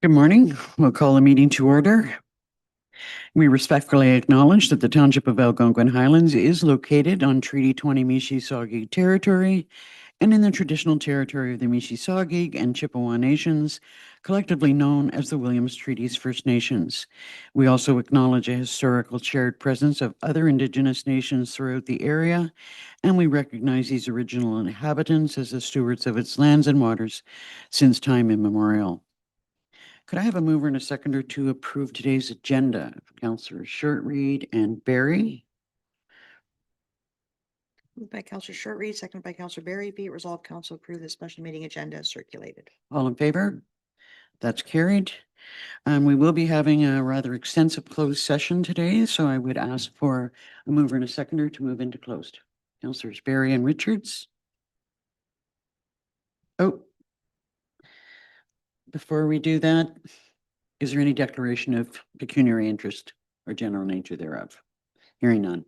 Good morning. We'll call the meeting to order. We respectfully acknowledge that the Township of Algonquin Highlands is located on Treaty 20 Mississauga territory and in the traditional territory of the Mississauga and Chippewa Nations, collectively known as the Williams Treaties First Nations. We also acknowledge a historical shared presence of other Indigenous nations throughout the area, and we recognize these original inhabitants as the stewards of its lands and waters since time immemorial. Could I have a mover and a seconder to approve today's agenda? Councillors Shortreed and Barry. Moved by Councillor Shortreed, seconded by Councillor Barry. Be it resolved, Council approve the special meeting agenda as circulated. All in favor? That's carried. We will be having a rather extensive closed session today, so I would ask for a mover and a seconder to move into closed. Councillors Barry and Richards. Oh, before we do that, is there any declaration of pecuniary interest or general nature thereof? Hearing none.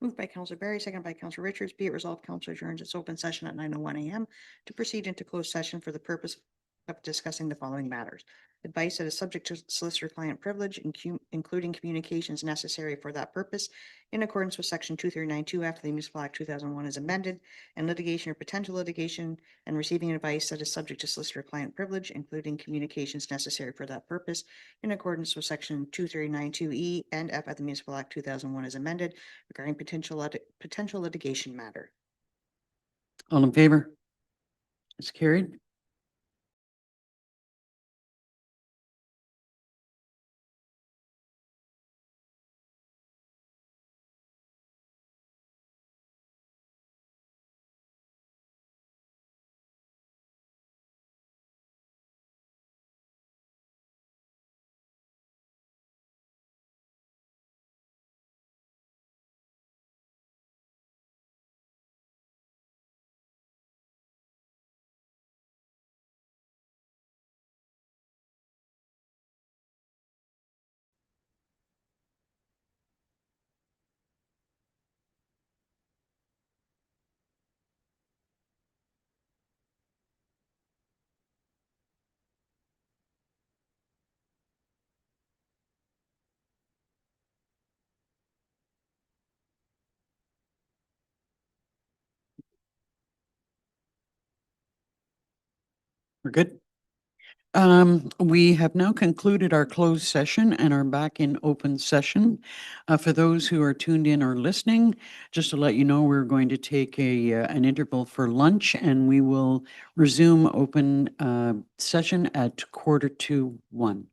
Moved by Councillor Barry, seconded by Councillor Richards. Be it resolved, Council adjourns its open session at 9:01 a.m. to proceed into closed session for the purpose of discussing the following matters. Advice that is subject to solicitor-client privilege, including communications necessary for that purpose, in accordance with Section 239(2) after the Municipal Act 2001 is amended, and litigation or potential litigation, and receiving advice that is subject to solicitor-client privilege, including communications necessary for that purpose, in accordance with Section 239(2)(e) and F of the Municipal Act 2001 is amended, regarding potential litigation matter. All in favor? It's carried. We're good. We have now concluded our closed session and are back in open session. For those who are tuned in or listening, just to let you know, we're going to take an interval for lunch, and we will resume open session at 1:45.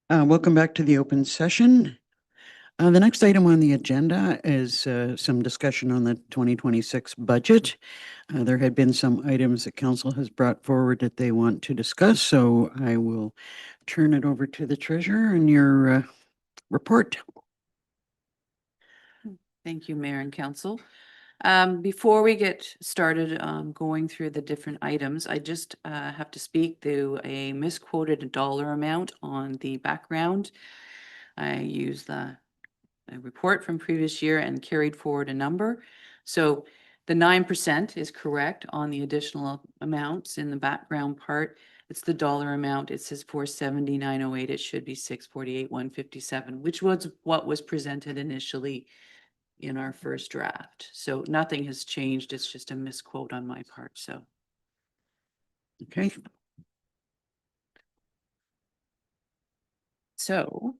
Welcome back to the open session. The next item on the agenda is some discussion on the 2026 budget. There had been some items that council has brought forward that they want to discuss, so I will turn it over to the treasurer and your report. Thank you, Mayor and Council. Before we get started going through the different items, I just have to speak to a misquoted dollar amount on the background. I used a report from previous year and carried forward a number. So the 9% is correct on the additional amounts in the background part. It's the dollar amount. It says 479.08. It should be 648,157, which was what was presented initially in our first draft. So nothing has changed. It's just a misquote on my part, so. Okay, So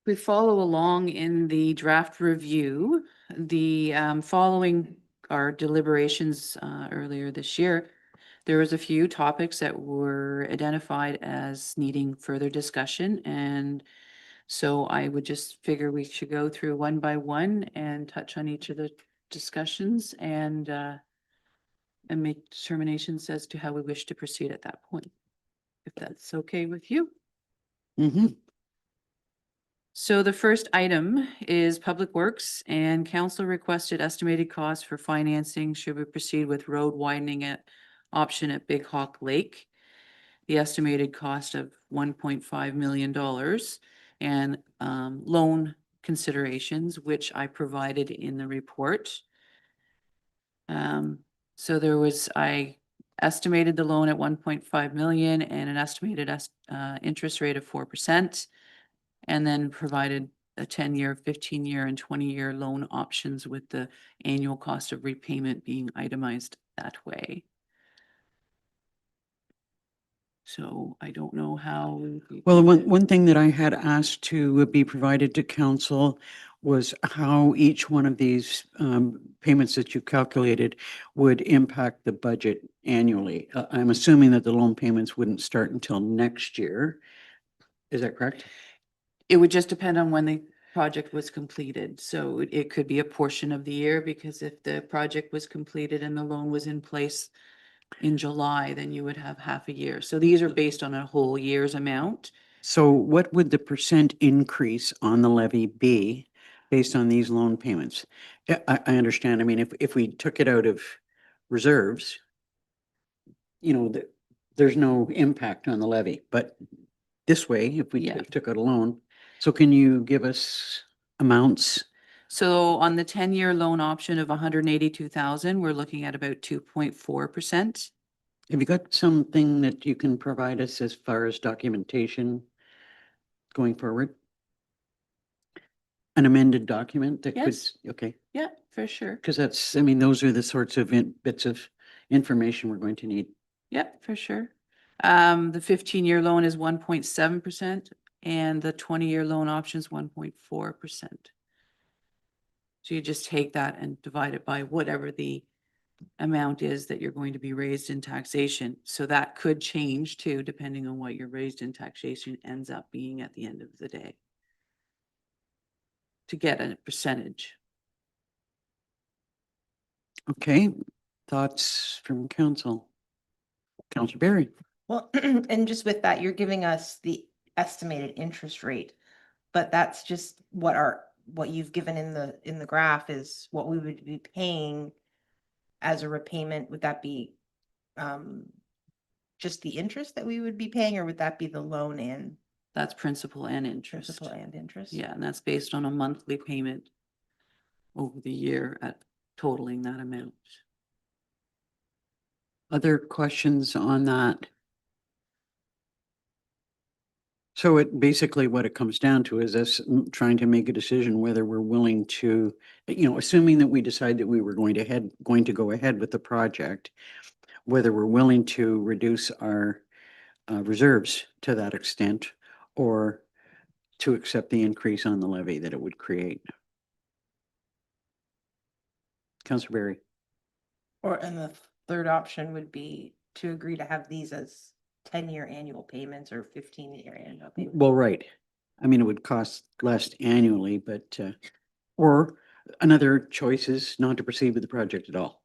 we follow along in the draft review, the following our deliberations earlier this year. There was a few topics that were identified as needing further discussion, and so I would just figure we should go through one by one and touch on each of the discussions and make determinations as to how we wish to proceed at that point. If that's okay with you. mm-hmm, So the first item is Public Works, and council requested estimated costs for financing should we proceed with road widening option at Big Hawk Lake. The estimated cost of $1.5 million and loan considerations, which I provided in the report. So I estimated the loan at 1.5 million and an estimated interest rate of 4%. And then provided a 10-year, 15-year, and 20-year loan options with the annual cost of repayment being itemized that way. So I don't know how. well, one thing that I had asked to be provided to council was how each one of these payments that you calculated would impact the budget annually. I'm assuming that the loan payments wouldn't start until next year. Is that correct? It would just depend on when the project was completed. So it could be a portion of the year, because if the project was completed and the loan was in place in July, then you would have half a year. So these are based on a whole year's amount. So what would the percent increase on the levy be based on these loan payments? Yeah, I understand. I mean, if we took it out of reserves, there's no impact on the levy, but this way, if we Yeah. took out a loan, so can you give us amounts? So on the 10-year loan option of 182,000, we're looking at about 2.4%. Have you got something that you can provide us as far as documentation going forward? An amended document that could, Yes. okay, Yeah, for sure. because those are the sorts of bits of information we're going to need. Yeah, for sure. The 15-year loan is 1.7% and the 20-year loan option is 1.4%. So you just take that and divide it by whatever the amount is that you're going to be raised in taxation. So that could change too, depending on what your raised in taxation ends up being at the end of the day, to get a percentage. Okay, thoughts from council? Councilor Barry? Well, and just with that, you're giving us the estimated interest rate, but that's just what you've given in the graph is what we would be paying as a repayment. Would that be just the interest that we would be paying, or would that be the loan and That's principal and interest. principal and interest? Yeah, and that's based on a monthly payment over the year at totaling that amount. Other questions on that? So basically what it comes down to is us trying to make a decision whether we're willing to, assuming that we decide that we were going to go ahead with the project, whether we're willing to reduce our reserves to that extent or to accept the increase on the levy that it would create. Councilor Barry? And the third option would be to agree to have these as 10-year annual payments or 15-year annual payments. Well, right. I mean, it would cost less annually, but, or another choice is not to proceed with the project at all.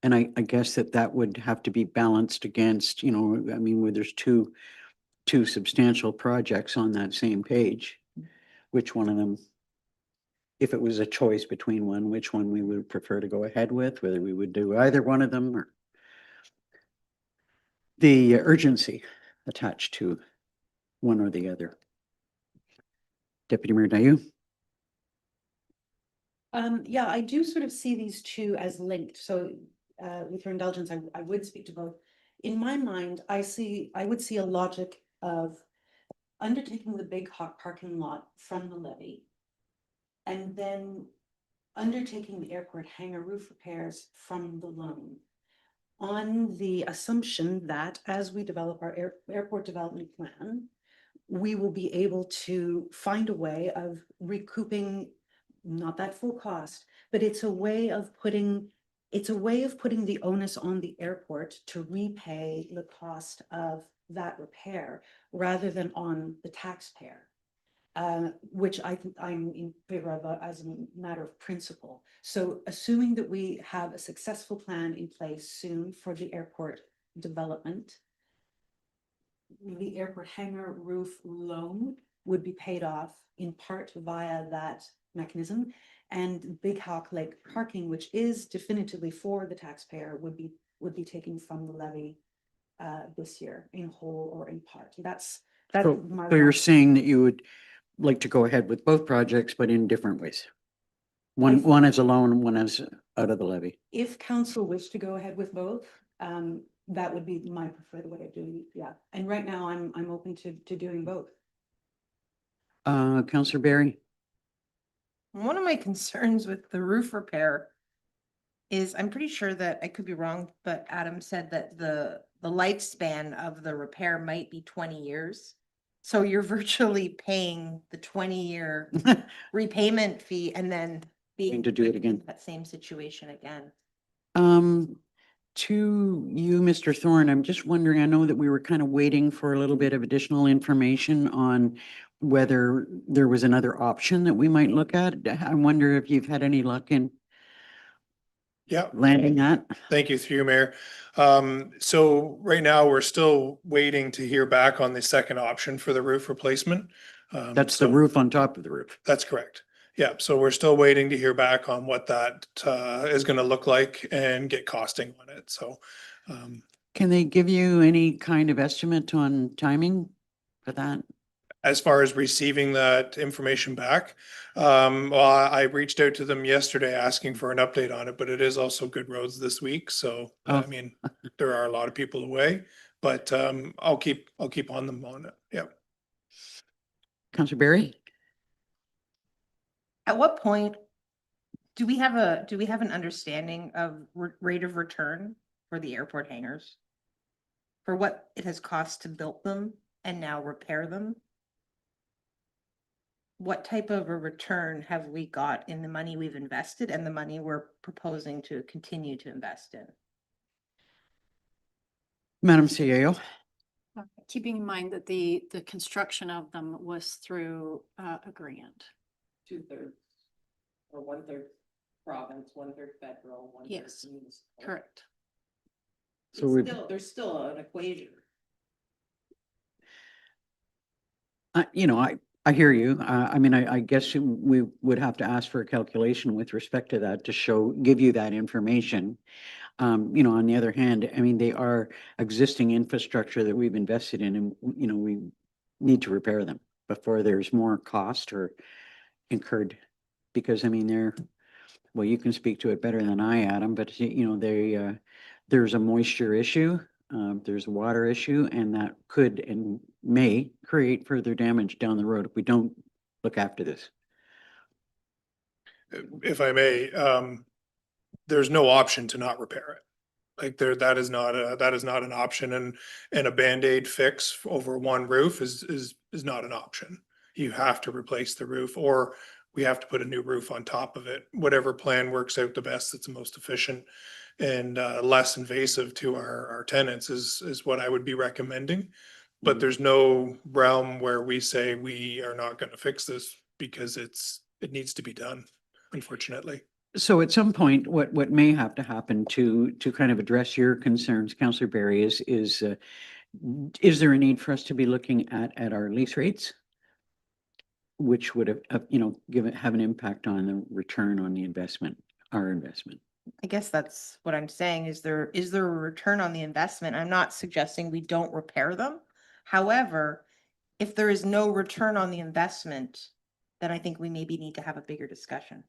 And I guess that would have to be balanced against, where there's two substantial projects on that same page. Which one of them, if it was a choice between one, which one we would prefer to go ahead with, whether we would do either one of them or the urgency attached to one or the other. Deputy Mayor Dayu? Yeah, I do sort of see these two as linked. So with your indulgence, I would speak to both. In my mind, I would see a logic of undertaking the Big Hawk parking lot from the levy and then undertaking the airport hangar roof repairs from the loan, on the assumption that as we develop our airport development plan, we will be able to find a way of recouping, not that full cost, but it's a way of putting the onus on the airport to repay the cost of that repair rather than on the taxpayer. Which I'm in favor of as a matter of principle. So assuming that we have a successful plan in place soon for the airport development, the airport hangar roof loan would be paid off in part via that mechanism, and Big Hawk Lake parking, which is definitively for the taxpayer, would be taken from the levy this year in whole or in part. That's So my. so you're saying that you would like to go ahead with both projects, but in different ways? One as a loan and one as out of the levy. If council wish to go ahead with both, that would be my preferred way of doing it, yeah. And right now, I'm open to doing both. Councillor Barry? One of my concerns with the roof repair is, I'm pretty sure that, I could be wrong, but Adam said that the lifespan of the repair might be 20 years. So you're virtually paying the 20-year repayment fee and then being To do it again. in that same situation again. To you, Mr. Thorne, I'm just wondering, I know that we were kind of waiting for a little bit of additional information on whether there was another option that we might look at. I wonder if you've had any luck in Yeah, landing that? thank you through you, Mayor. So right now, we're still waiting to hear back on the second option for the roof replacement. That's the So roof on top of the roof. That's correct. Yeah, so we're still waiting to hear back on what that is gonna look like and get costing on it, so. Can they give you any kind of estimate on timing for that? As far as receiving that information back, well, I reached out to them yesterday asking for an update on it, but it is also Good Roads this week, so, I Oh. mean, there are a lot of people away, but, I'll keep on them on it, yeah. Councillor Barry? At what point do we have an understanding of rate of return for the airport hangars? For what it has cost to build them and now repair them? What type of a return have we got in the money we've invested and the money we're proposing to continue to invest in? Madam CAO? Keeping in mind that the construction of them was through a grant. 2/3 or 1/3 province, 1/3 federal, 1/3 Yes, municipal. Correct. So we've, There's still an equation. you know, I hear you. I mean, I guess we would have to ask for a calculation with respect to that to give you that information. You know, on the other hand, I mean, they are existing infrastructure that we've invested in and, you know, we need to repair them before there's more cost or incurred. Because I mean, well, you can speak to it better than I, Adam, but you know, there's a moisture issue, there's a water issue, and that could and may create further damage down the road if we don't look after this. If I may, there's no option to not repair it. Like that is not an option, and a Band-Aid fix over one roof is not an option. You have to replace the roof, or we have to put a new roof on top of it. Whatever plan works out the best, that's the most efficient and less invasive to our tenants is what I would be recommending. But there's no realm where we say we are not going to fix this because it needs to be done, unfortunately. So at some point, what may have to happen to kind of address your concerns, Councillor Barry, is there a need for us to be looking at our lease rates? Which would have, you know, have an impact on the return on the investment, our investment. I guess that's what I'm saying. Is there a return on the investment? I'm not suggesting we don't repair them. However, if there is no return on the investment, then I think we maybe need to have a bigger discussion.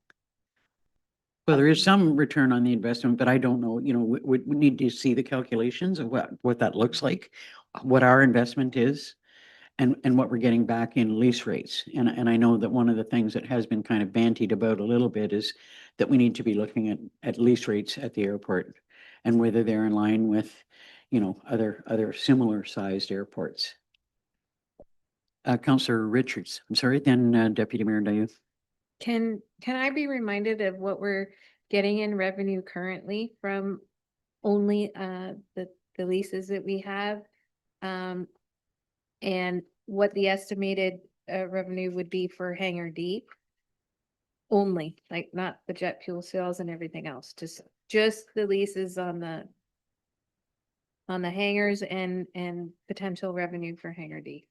Well, there is some return on the investment, but I don't know, you know, we need to see the calculations of what that looks like, what our investment is, and what we're getting back in lease rates. And I know that one of the things that has been kind of bantied about a little bit is that we need to be looking at lease rates at the airport and whether they're in line with, you know, other similar sized airports. Councillor Richards, I'm sorry, then Deputy Mayor Dayu. Can I be reminded of what we're getting in revenue currently from only the leases that we have? And what the estimated revenue would be for Hangar D? Only, like not the jet fuel sales and everything else, just the leases on the hangars and potential revenue for Hangar D.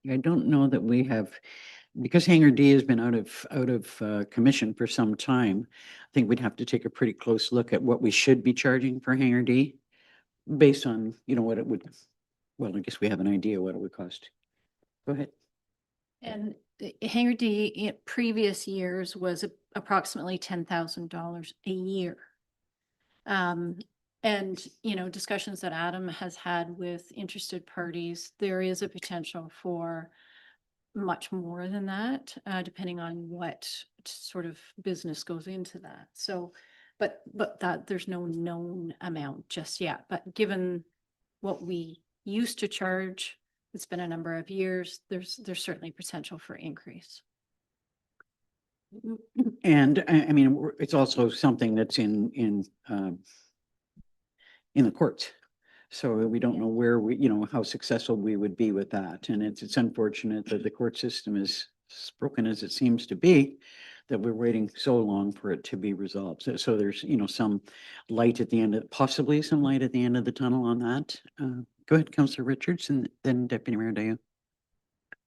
I don't know that we have, because Hangar D has been out of commission for some time. I think we'd have to take a pretty close look at what we should be charging for Hangar D based on, you know, what it would, well, I guess we have an idea what it would cost. Go ahead. And the Hangar D in previous years was approximately $10,000 a year. And, you know, discussions that Adam has had with interested parties, there is a potential for much more than that, depending on what sort of business goes into that. So, but that there's no known amount just yet. But given what we used to charge, it's been a number of years, there's certainly potential for increase. And I mean, it's also something that's in the courts. So we don't know where we, you know, how successful we would be with that. And it's unfortunate that the court system is as broken as it seems to be, that we're waiting so long for it to be resolved. So there's, you know, some light at the end of, possibly some light at the end of the tunnel on that. Go ahead, Councillor Richards, and then Deputy Mayor Dayo.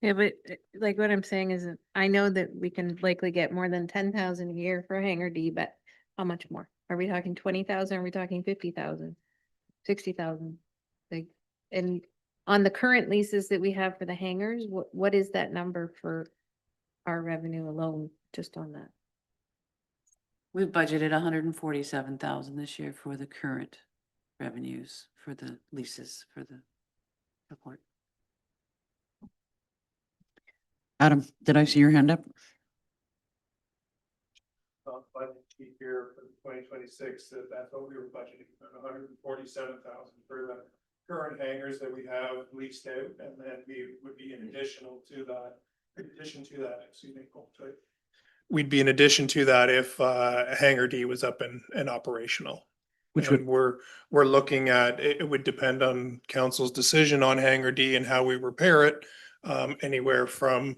Yeah, but like what I'm saying is that I know that we can likely get more than 10,000 a year for Hangar D, but how much more? Are we talking 20,000? Are we talking 50,000? 60,000? Like, and on the current leases that we have for the hangars, what is that number for our revenue alone, just on that? We've budgeted 147,000 this year for the current revenues for the leases for the airport. Adam, did I see your hand up? Budget sheet here for 2026, that's what we were budgeting, 147,000 for the current hangars that we have leased out, and then we would be in addition to that, excuse me. We'd be in addition to that if Hangar D was up and operational. Which And we're looking at, it would depend on council's decision on Hangar D and how we repair it, anywhere from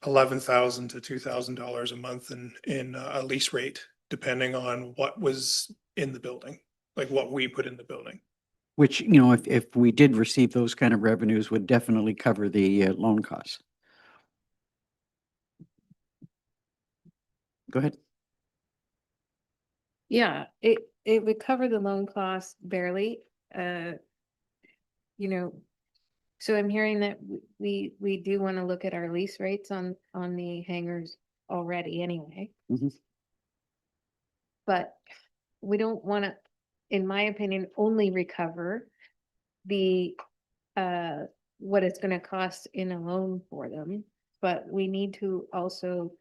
$11,000 to $2,000 a month in a lease rate, depending on what was in the building, like what we put in the building. Which, you know, if we did receive those kind of revenues, would definitely cover the loan costs. Go ahead. Yeah, it would cover the loan cost barely, you know. So I'm hearing that we do want to look at our lease rates on the hangars already anyway. Mhm. But we don't want to, in my opinion, only recover the what it's going to cost in a loan for them, but we need to also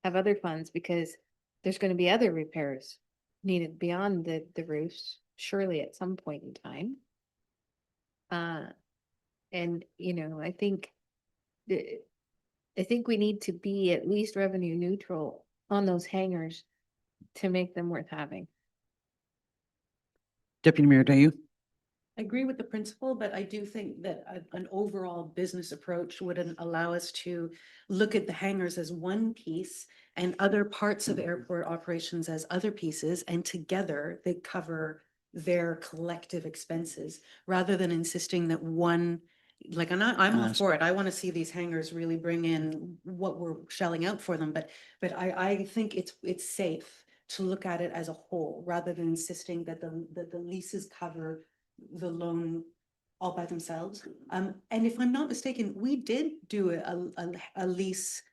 have other funds because there's going to be other repairs needed beyond the roofs, surely at some point in time. And you know, I think we need to be at least revenue neutral on those hangars to make them worth having. Deputy Mayor Dayu. I agree with the principle, but I do think that an overall business approach would allow us to look at the hangars as one piece and other parts of airport operations as other pieces, and together they cover their collective expenses rather than insisting that one, like, I'm all for it. I want to see these hangars really bring in what we're shelling out for them, but I think it's safe to look at it as a whole rather than insisting that the leases cover the loan all by themselves. And if I'm not mistaken, we did do a lease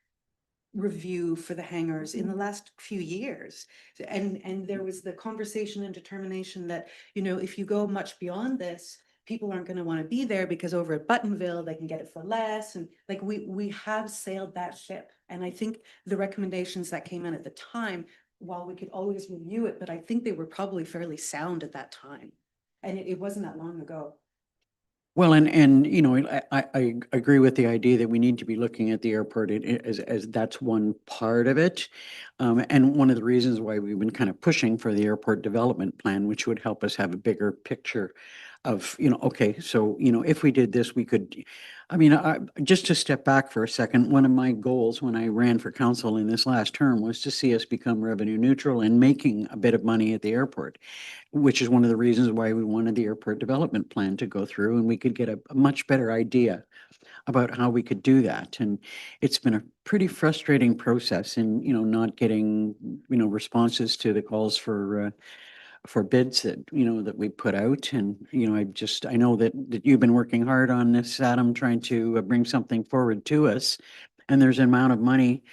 review for the hangars in the last few years. And there was the conversation and determination that, you know, if you go much beyond this, people aren't going to want to be there because over at Buttonville, they can get it for less. And like, we have sailed that ship. And I think the recommendations that came in at the time, while we could always review it, but I think they were probably fairly sound at that time. And it wasn't that long ago. Well, you know, I agree with the idea that we need to be looking at the airport as that's one part of it. And one of the reasons why we've been kind of pushing for the airport development plan, which would help us have a bigger picture of, you know, okay, so, you know, if we did this, we could, I mean, just to step back for a second, one of my goals when I ran for council in this last term was to see us become revenue neutral and making a bit of money at the airport, which is one of the reasons why we wanted the airport development plan to go through, and we could get a much better idea about how we could do that. And it's been a pretty frustrating process in, you know, not getting, you know, responses to the calls for bids that, you know, that we put out. And, you know, I know that you've been working hard on this, Adam, trying to bring something forward to us. And there's an amount of money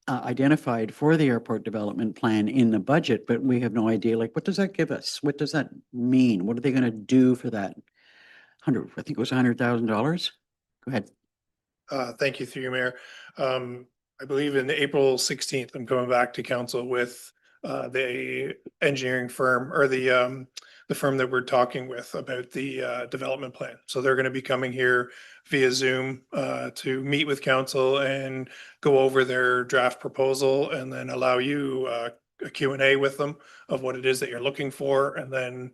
identified for the airport development plan in the budget, but we have no idea, like, what does that give us? What does that mean? What are they gonna do for that I think it was $100,000? Go ahead. Thank you, through you, Mayor. I believe in April 16th, I'm coming back to council with the engineering firm, or the firm that we're talking with about the development plan. So they're going to be coming here via Zoom to meet with council and go over their draft proposal, and then allow you a Q&A with them of what it is that you're looking for, and then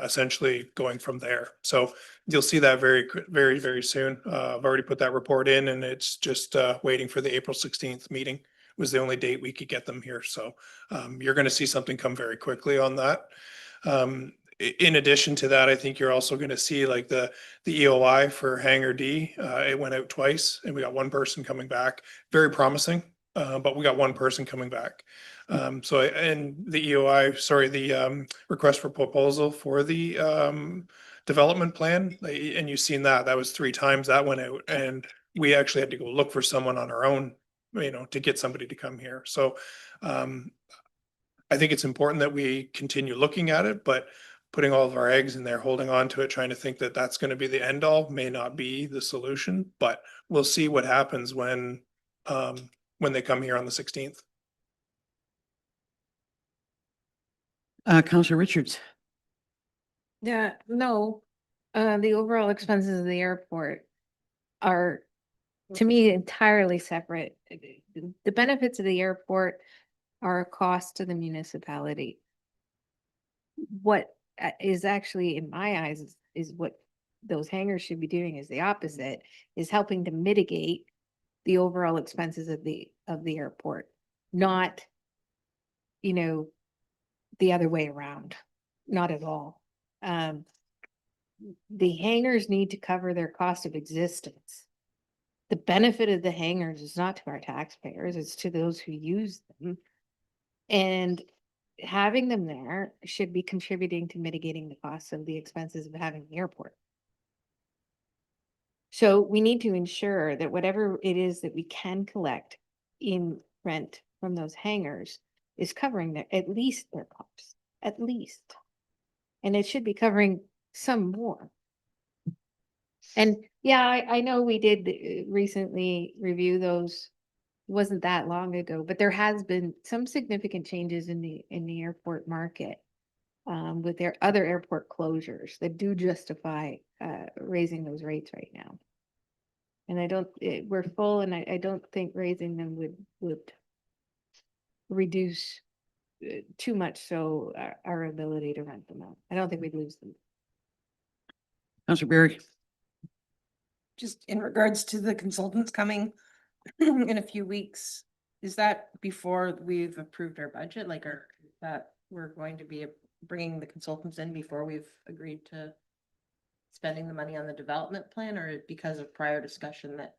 essentially going from there. So you'll see that very, very soon. I've already put that report in, and it's just waiting for the April 16th meeting. Was the only date we could get them here. So you're going to see something come very quickly on that. In addition to that, I think you're also going to see like the EOI for Hangar D. It went out twice, and we got one person coming back. Very promising, but we got one person coming back. And the EOI, sorry, the request for proposal for the development plan, and you've seen that was 3 times that went out, and we actually had to go look for someone on our own, you know, to get somebody to come here. So I think it's important that we continue looking at it, but putting all of our eggs in there, holding on to it, trying to think that that's going to be the end all may not be the solution. But we'll see what happens when they come here on the 16th. Councillor Richards. Yeah, no, the overall expenses of the airport are, to me, entirely separate. The benefits of the airport are a cost to the municipality. What is actually, in my eyes, is what those hangars should be doing is the opposite, is helping to mitigate the overall expenses of the airport, not, you know, the other way around, not at all. The hangars need to cover their cost of existence. The benefit of the hangars is not to our taxpayers, it's to those who use them. And having them there should be contributing to mitigating the costs of the expenses of having the airport. So we need to ensure that whatever it is that we can collect in rent from those hangars is covering at least their costs, at least. And it should be covering some more. And yeah, I know we did recently review those. It wasn't that long ago, but there has been some significant changes in the airport market with their other airport closures that do justify raising those rates right now. And we're full, and I don't think raising them would reduce too much so our ability to rent them out. I don't think we'd lose them. Councillor Berry. Just in regards to the consultants coming in a few weeks, is that before we've approved our budget? Like, that we're going to be bringing the consultants in before we've agreed to spending the money on the development plan, or because of prior discussion that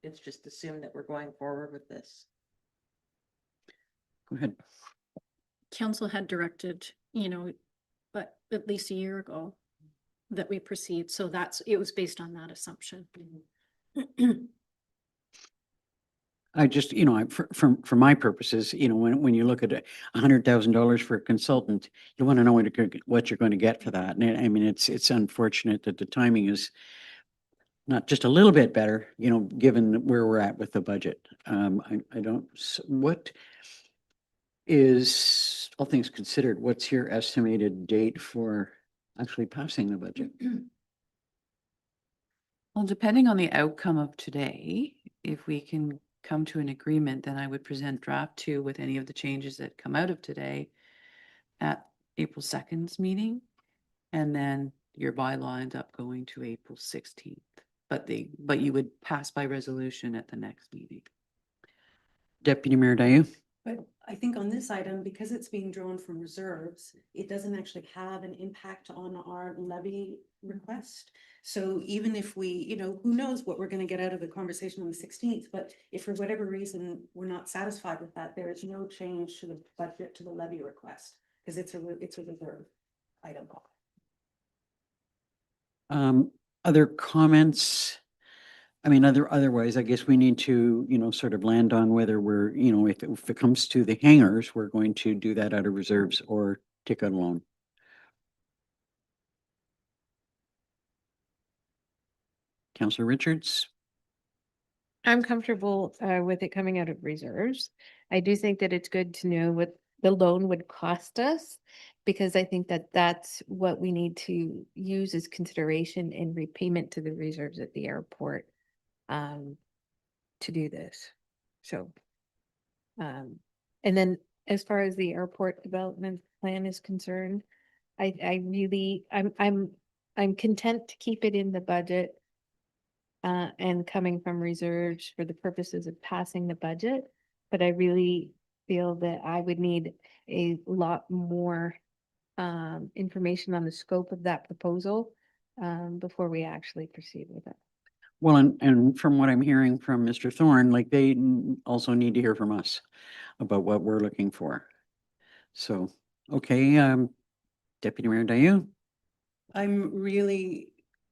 it's just assumed that we're going forward with this? Go ahead. Council had directed, you know, but at least a year ago that we proceed. So it was based on that assumption. I just, for my purposes, when you look at $100,000 for a consultant, you want to know what you're going to get for that. And I mean, it's unfortunate that the timing is not just a little bit better, given where we're at with the budget. I don't, what is, all things considered, what's your estimated date for actually passing the budget? Well, depending on the outcome of today, if we can come to an agreement, then I would present draft 2 with any of the changes that come out of today at April 2nd's meeting. And then your bylaw ends up going to April 16th. But you would pass by resolution at the next meeting. Deputy Mayor Dayu? But I think on this item, because it's being drawn from reserves, it doesn't actually have an impact on our levy request. So even if we, who knows what we're gonna get out of the conversation on the 16th, but if for whatever reason we're not satisfied with that, there is no change to the budget, to the levy request, because it's a reserve item. Other comments? I mean, otherwise, I guess we need to, sort of land on whether we're, if it comes to the hangars, we're going to do that out of reserves or take out a loan. Councillor Richards? I'm comfortable with it coming out of reserves. I do think that it's good to know what the loan would cost us, because I think that that's what we need to use as consideration in repayment to the reserves at the airport to do this. So, and then as far as the airport development plan is concerned, I'm content to keep it in the budget and coming from reserves for the purposes of passing the budget. But I really feel that I would need a lot more information on the scope of that proposal before we actually proceed with it. Well, and from what I'm hearing from Mr. Thorne, like they also need to hear from us about what we're looking for. So, okay, Deputy Mayor Dayu? I'm really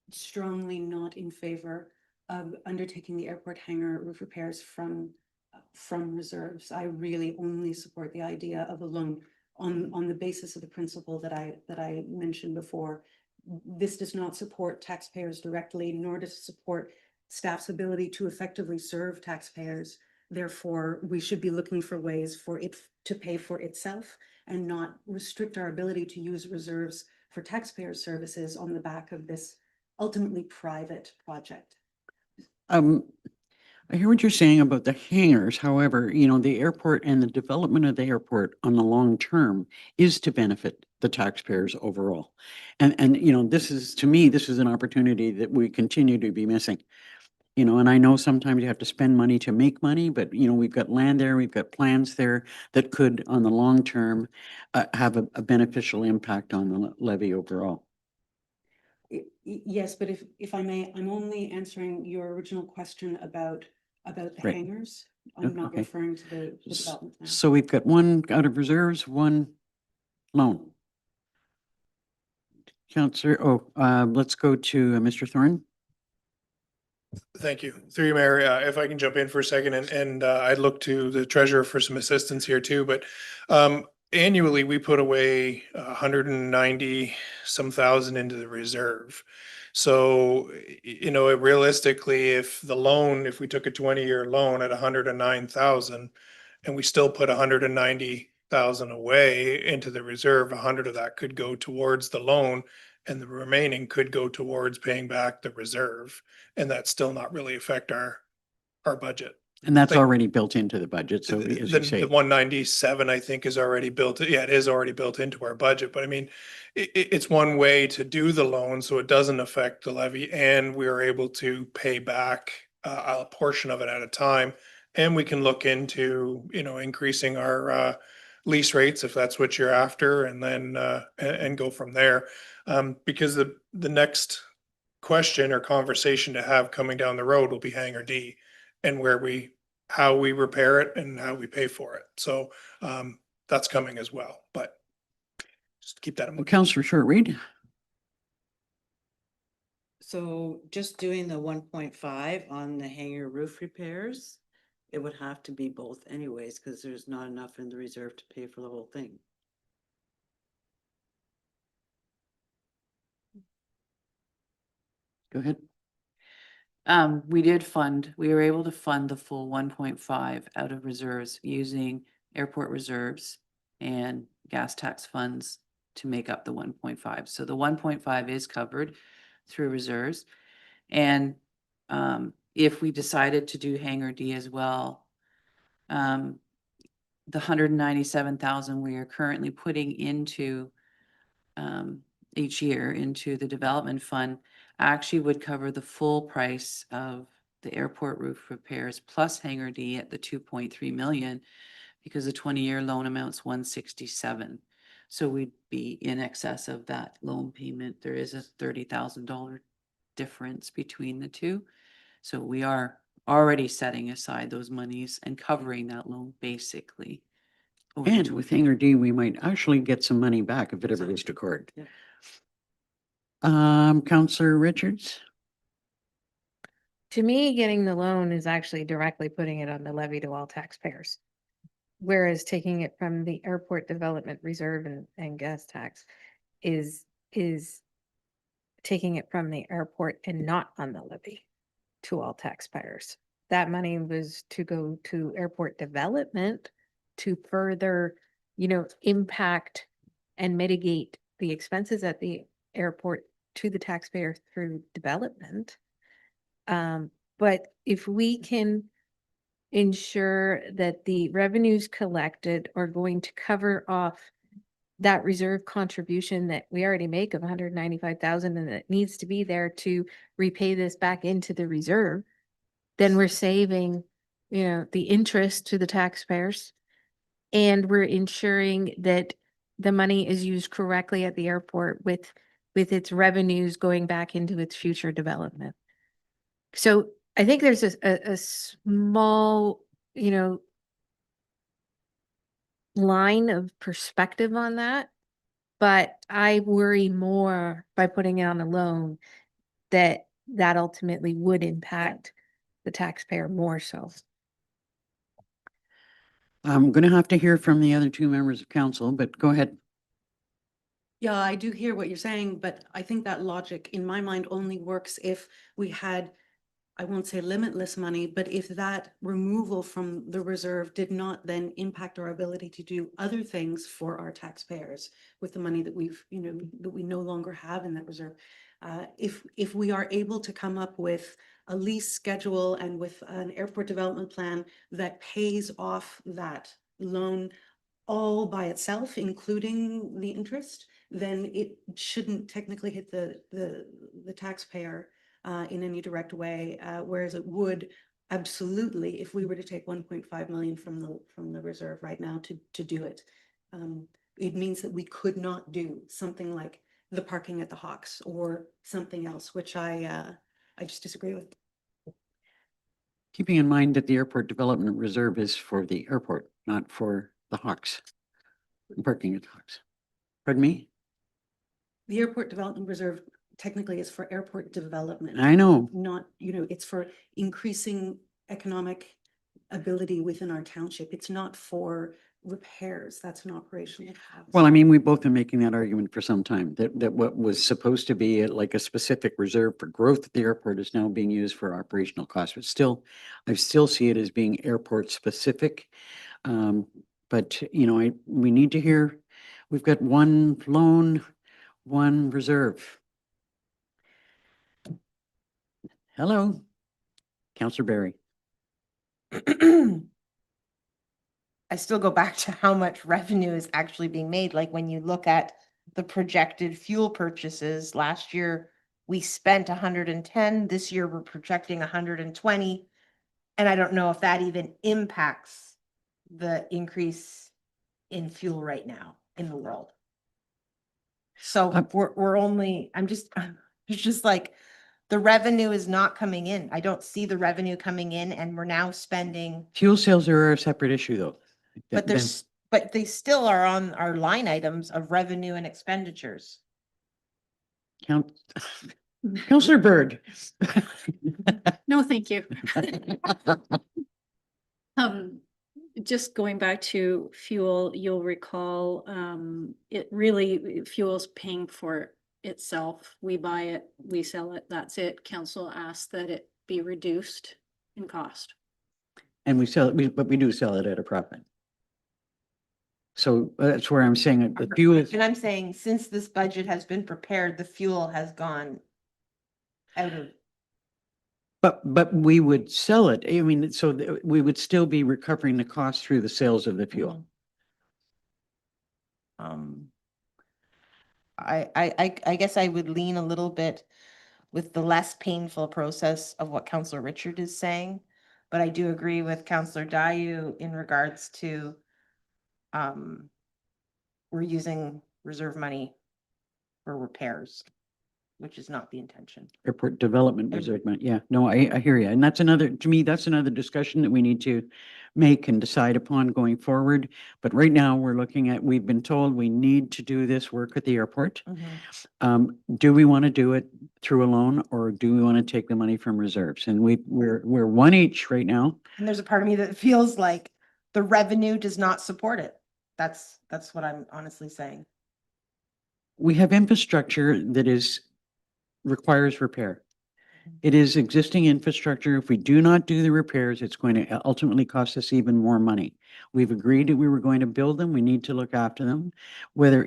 strongly not in favor of undertaking the airport hangar roof repairs from reserves. I really only support the idea of a loan on the basis of the principle that I mentioned before. This does not support taxpayers directly, nor does it support staff's ability to effectively serve taxpayers. Therefore, we should be looking for ways for it to pay for itself and not restrict our ability to use reserves for taxpayer services on the back of this ultimately private project. I hear what you're saying about the hangars. However, the airport and the development of the airport on the long term is to benefit the taxpayers overall. And this is, to me, this is an opportunity that we continue to be missing. And I know sometimes you have to spend money to make money, but we've got land there, we've got plans there that could, on the long term, have a beneficial impact on the levy overall. Yes, but if I may, I'm only answering your original question about the Right. hangars. I'm not Okay. referring to the development plan. So we've got one out of reserves, one loan. Counselor, let's go to Mr. Thorne. Thank you. Through you, Mayor, if I can jump in for a second and I'd look to the treasurer for some assistance here too, but annually we put away 190 some thousand into the reserve. So, realistically, if we took a 20-year loan at 109,000 and we still put 190,000 away into the reserve, 100 of that could go towards the loan and the remaining could go towards paying back the reserve. And that's still not really affect our budget. And that's Like- already built into the budget. So as you say, The 197, I think, is already built. Yeah, it is already built into our budget, but I mean, it's one way to do the loan so it doesn't affect the levy and we are able to pay back a portion of it at a time. And we can look into, increasing our lease rates if that's what you're after, and then and go from there. Because the next question or conversation to have coming down the road will be hangar D and how we repair it and how we pay for it. So that's coming as well, but just keep that in mind. Counselor Short-Reed. So just doing the 1.5 on the hangar roof repairs, it would have to be both anyways, because there's not enough in the reserve to pay for the whole thing. Go ahead. We were able to fund the full 1.5 out of reserves using airport reserves and gas tax funds to make up the 1.5. So the 1.5 is covered through reserves. And if we decided to do Hangar D as well, the 197,000 we are currently putting into each year into the development fund actually would cover the full price of the airport roof repairs plus Hangar D at the 2.3 million, because the 20-year loan amounts 167. So we'd be in excess of that loan payment. There is a $30,000 difference between the two. So we are already setting aside those monies and covering that loan basically. over the And two- with Hangar D, we might actually get some money back if it ever goes to court. Yeah. Counselor Richards? To me, getting the loan is actually directly putting it on the levy to all taxpayers. Whereas taking it from the airport development reserve and gas tax is taking it from the airport and not on the levy to all taxpayers. That money was to go to airport development to further, impact and mitigate the expenses at the airport to the taxpayer through development. But if we can ensure that the revenues collected are going to cover off that reserve contribution that we already make of 195,000 and that needs to be there to repay this back into the reserve, then we're saving, the interest to the taxpayers. And we're ensuring that the money is used correctly at the airport with its revenues going back into its future development. So I think there's a small, line of perspective on that. But I worry more by putting it on a loan that ultimately would impact the taxpayer more so. I'm going to have to hear from the other two members of council, but go ahead. Yeah, I do hear what you're saying, but I think that logic in my mind only works if we had, I won't say limitless money, but if that removal from the reserve did not then impact our ability to do other things for our taxpayers with the money that that we no longer have in that reserve. If we are able to come up with a lease schedule and with an airport development plan that pays off that loan all by itself, including the interest, then it shouldn't technically hit the taxpayer in any direct way, whereas it would absolutely if we were to take 1.5 million from the reserve right now to do it. It means that we could not do something like the parking at the Hawks or something else, which I just disagree with. Keeping in mind that the airport development reserve is for the airport, not for the Hawks. Parking at the Hawks. Pardon me? The airport development reserve technically is for airport development. I know. Not, it's for increasing economic ability within our township. It's not for repairs. That's an operational. Well, I mean, we've both been making that argument for some time, that what was supposed to be like a specific reserve for growth at the airport is now being used for operational costs. But still, I still see it as being airport specific. But, we need to hear, we've got one loan, one reserve. Hello, Councillor Barry. I still go back to how much revenue is actually being made. Like when you look at the projected fuel purchases, last year we spent 110, this year we're projecting 120. And I don't know if that even impacts the increase in fuel right now in the world. So we're only, it's just like the revenue is not coming in. I don't see the revenue coming in and we're now spending. Fuel sales are a separate issue though. But but they still are on our line items of revenue and expenditures. Councillor Bird. No, thank you. Just going back to fuel, you'll recall, it really, fuel's paying for itself. We buy it, we sell it, that's it. Council asked that it be reduced in cost. And we sell it, but we do sell it at a profit. So that's where I'm saying that the fuel is, And I'm saying, since this budget has been prepared, the fuel has gone out of, but we would sell it. I mean, so we would still be recovering the cost through the sales of the fuel. um, I guess I would lean a little bit with the less painful process of what Counselor Richard is saying. But I do agree with Counselor Dayu in regards to, we're using reserve money for repairs, which is not the intention. Airport Development And- Reserve Money. Yeah, no, I hear you. And that's another, to me, that's another discussion that we need to make and decide upon going forward. But right now, we're looking at, we've been told we need to do this work at the airport. Do we want to do it through a loan, or do we want to take the money from reserves? And we're one each right now. And there's a part of me that feels like the revenue does not support it. That's what I'm honestly saying. We have infrastructure that requires repair. It is existing infrastructure. If we do not do the repairs, it's going to ultimately cost us even more money. We've agreed that we were going to build them. We need to look after them. Whether,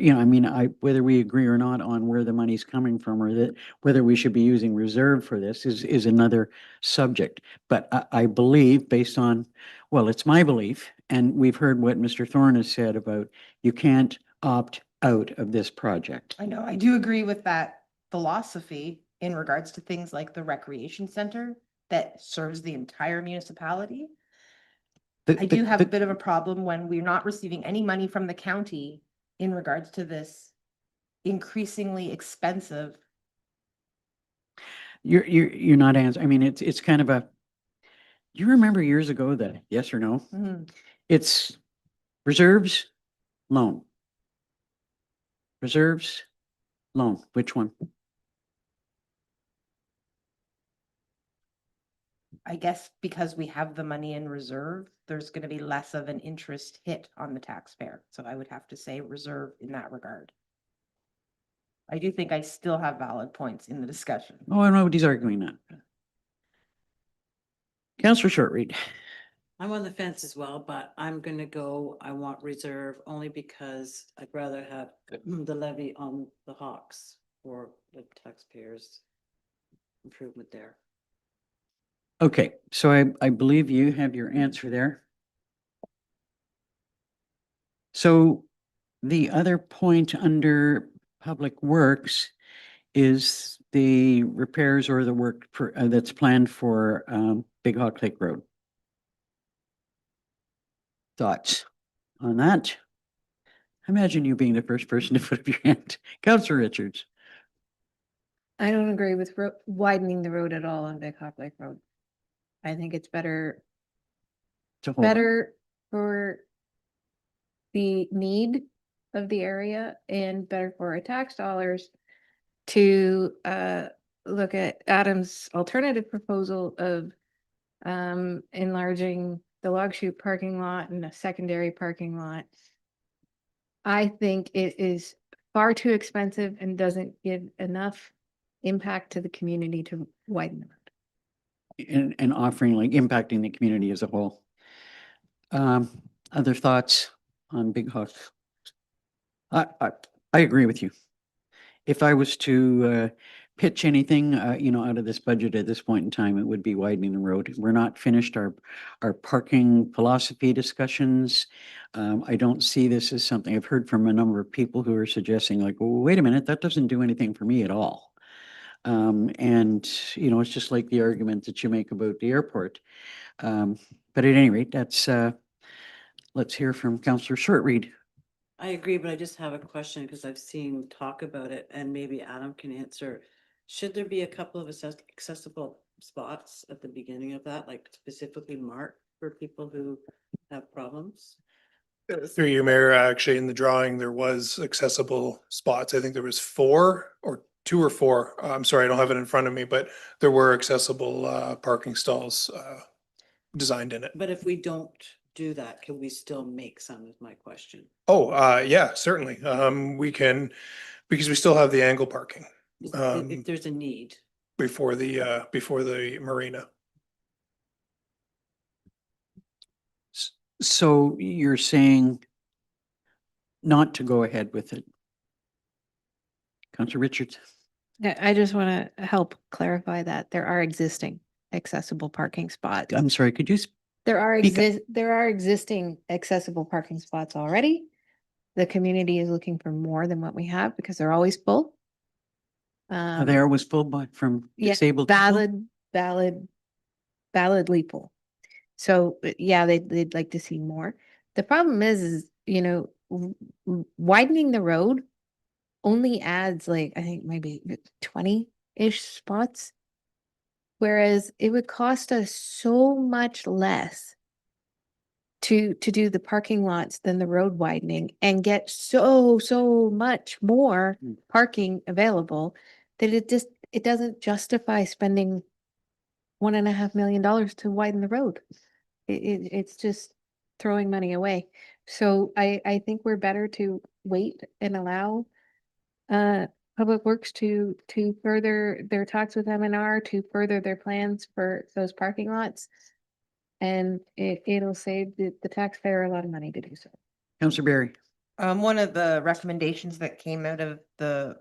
whether we agree or not on where the money's coming from, or that whether we should be using reserve for this is another subject. But I believe, based on, well, it's my belief, and we've heard what Mr. Thorne has said about you can't opt out of this project. I know, I do agree with that philosophy in regards to things like the recreation center that serves the entire municipality. I do have a bit of a problem when we're not receiving any money from the county in regards to this increasingly expensive. You're not answering. I mean, it's kind of a, you remember years ago that, yes or no? It's reserves, loan. Reserves, loan. Which one? I guess because we have the money in reserve, there's going to be less of an interest hit on the taxpayer. So I would have to say reserve in that regard. I do think I still have valid points in the discussion. Oh, nobody's arguing that. Councillor Shortreed. I'm on the fence as well, but I'm gonna go, I want reserve only because I'd rather have the levy on the Hawks for the taxpayers' improvement there. Okay, so I believe you have your answer there. So the other point under Public Works is the repairs or the work for, that's planned for Big Hawk Lake Road. Thoughts on that? Imagine you being the first person to put up your hand. Councillor Richards. I don't agree with widening the road at all on Big Hawk Lake Road. I think it's better for the need of the area and better for our tax dollars to look at Adam's alternative proposal of enlarging the log chute parking lot and a secondary parking lot. I think it is far too expensive and doesn't give enough impact to the community to widen the road. And offering, like, impacting the community as a whole. Other thoughts on Big Hawk? I agree with you. If I was to pitch anything, out of this budget at this point in time, it would be widening the road. We're not finished our parking philosophy discussions. I don't see this as something, I've heard from a number of people who are suggesting, like, well, wait a minute, that doesn't do anything for me at all. It's just like the argument that you make about the airport. But at any rate, that's, let's hear from Councillor Shortreed. I agree, but I just have a question because I've seen talk about it and maybe Adam can answer. Should there be a couple of accessible spots at the beginning of that, like specifically marked for people who have problems? Through you, Mayor, actually, in the drawing, there was accessible spots. I think there was 4 or 2 or 4. I'm sorry, I don't have it in front of me, but there were accessible parking stalls. designed in it. But if we don't do that, can we still make some is my question. Oh, yeah, certainly. We can, because we still have the angle parking, If there's a need. before the marina. So you're saying not to go ahead with it? Councillor Richards? I just want to help clarify that there are existing accessible parking spots. I'm sorry, could you, There are existing accessible parking spots already. The community is looking for more than what we have because they're always full. there was full from Yeah, disabled people? validly full. So yeah, they'd like to see more. The problem is, you know, widening the road only adds like, I think maybe 20-ish spots. Whereas it would cost us so much less to do the parking lots than the road widening and get so much more Mm. parking available that it doesn't justify spending $1.5 million to widen the road. It's just throwing money away. So I think we're better to wait and allow Public Works to further their talks with M&R, to further their plans for those parking lots. And it'll save the taxpayer a lot of money to do so. Councillor Berry? One of the recommendations that came out of the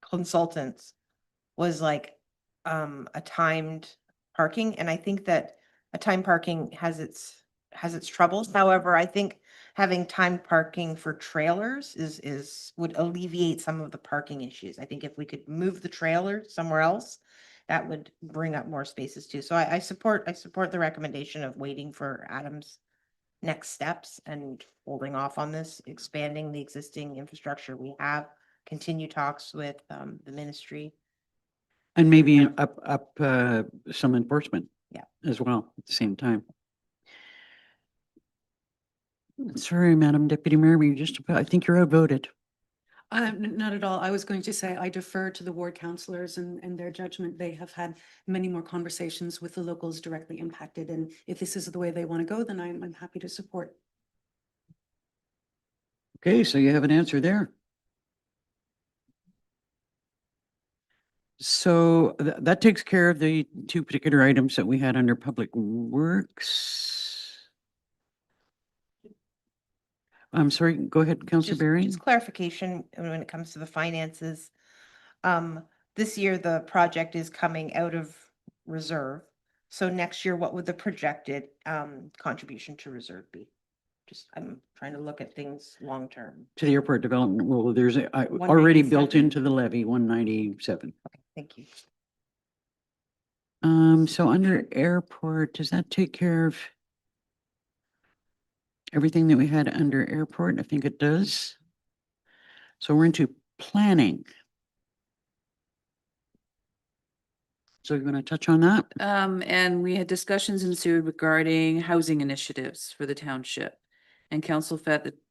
consultants was like, a timed parking, and I think that a timed parking has its troubles. However, I think having timed parking for trailers would alleviate some of the parking issues. I think if we could move the trailer somewhere else, that would bring up more spaces too. So I support the recommendation of waiting for Adam's next steps and holding off on this, expanding the existing infrastructure we have, continue talks with the ministry. And maybe up some enforcement. Yeah. As well, at the same time. Sorry, Madam Deputy Mayor, we I think you're outvoted. Not at all. I was going to say I defer to the ward councillors and their judgment. They have had many more conversations with the locals directly impacted. And if this is the way they want to go, then I'm happy to support. Okay, so you have an answer there. So that takes care of the two particular items that we had under Public Works. I'm sorry, go ahead, Councillor Berry. Just clarification when it comes to the finances. This year, the project is coming out of reserve. So next year, what would the projected contribution to reserve be? Just, I'm trying to look at things long-term. To the airport development, well, there's already built 197? into the levy, 197. Okay, thank you. So under airport, does that take care of everything that we had under airport? I think it does. So we're into planning. So you want to touch on that? And we had discussions ensued regarding housing initiatives for the township. And council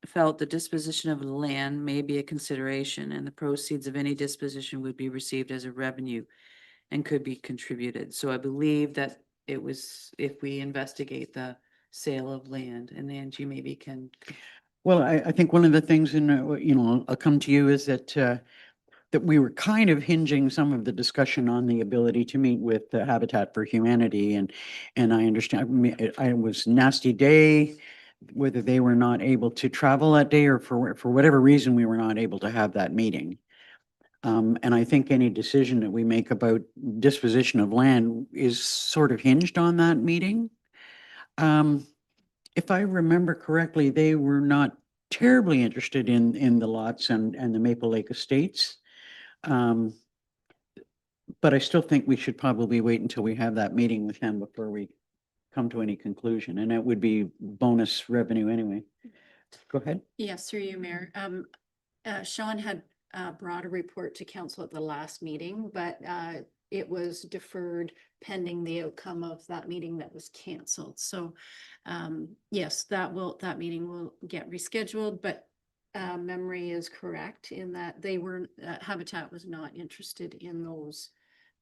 felt the disposition of land may be a consideration, and the proceeds of any disposition would be received as a revenue and could be contributed. So I believe that it was, if we investigate the sale of land, and then you maybe can. Well, I think one of the things, and I'll come to you, is that that we were kind of hinging some of the discussion on the ability to meet with Habitat for Humanity, and I understand it was nasty day, whether they were not able to travel that day or for whatever reason we were not able to have that meeting. And I think any decision that we make about disposition of land is sort of hinged on that meeting. If I remember correctly, they were not terribly interested in the lots and the Maple Lake Estates. But I still think we should probably wait until we have that meeting with them before we come to any conclusion, and it would be bonus revenue anyway. Go ahead. Yes, through you, Mayor. Sean had brought a report to council at the last meeting, but it was deferred pending the outcome of that meeting that was canceled. So yes, that meeting will get rescheduled, but memory is correct in that they were, Habitat was not interested in those